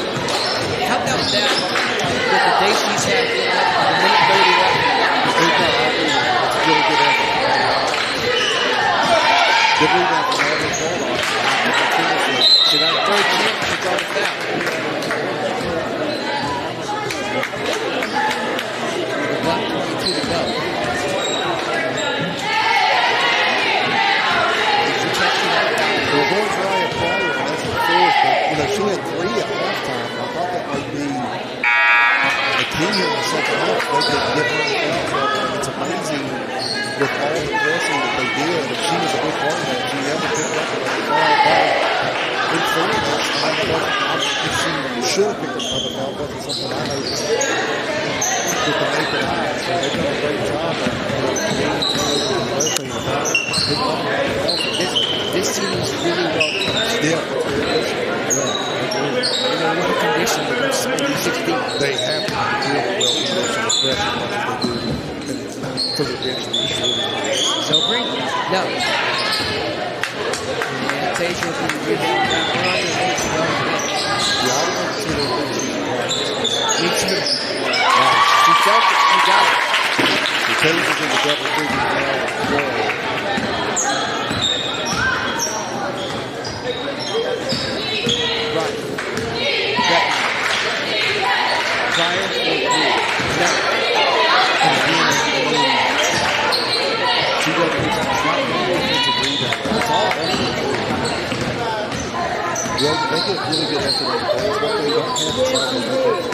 S1: How about that? With the day she's had, the minute 30 left.
S2: It's really good effort. Good rebound from Evans Bulldog.
S1: She got a third chance to draw the foul. About 22 to go.
S2: We're going for Ryan Pryor, and that's the fourth, but, she had 3 at halftime. I thought that might be a key here in the second half. They could get her in foul trouble. It's amazing with all the pressing that they did, and she was a big part of that. She never picked up the foul ball. In fairness, if she should have picked up the foul, wasn't something I noticed with the naked eye. So they've done a great job of
S1: This team is really well coached.
S2: Yeah.
S1: You know, what condition they're going to spend these 16.
S2: They have to be really well conditioned, especially like they do for the bench.
S1: So bring it. No. And Tasia will be rebounding back around and makes it on the bench.
S2: Yeah, I want to see those benches.
S1: Me too. She felt it. She got it.
S2: The Tasia's in the double figures now.
S1: Right. Pryor for 3. No.
S2: She doesn't get some shot defensive rebound. That's all. Well, they get really good effort on the ball, but they don't have the trouble with it.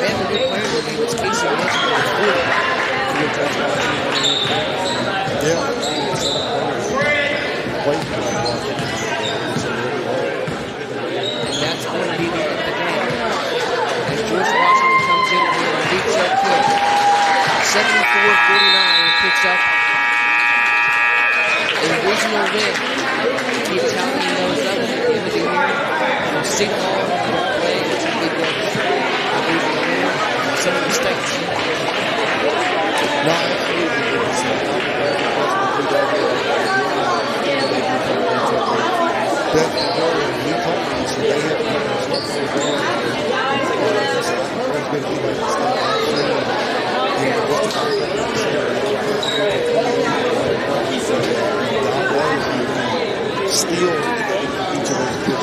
S1: And the good player will be what's Casey mentioned in the 40.
S2: Yeah. Wait for that ball.
S1: And that's going to be the end of the game. As George Washington 74-49 picks up a regional win. Keep tallying those up at the end of the year. Seton Hall will play the big one. A regional winner. Some of the states.
S2: No, absolutely. He told me, so they had steal each of those kids.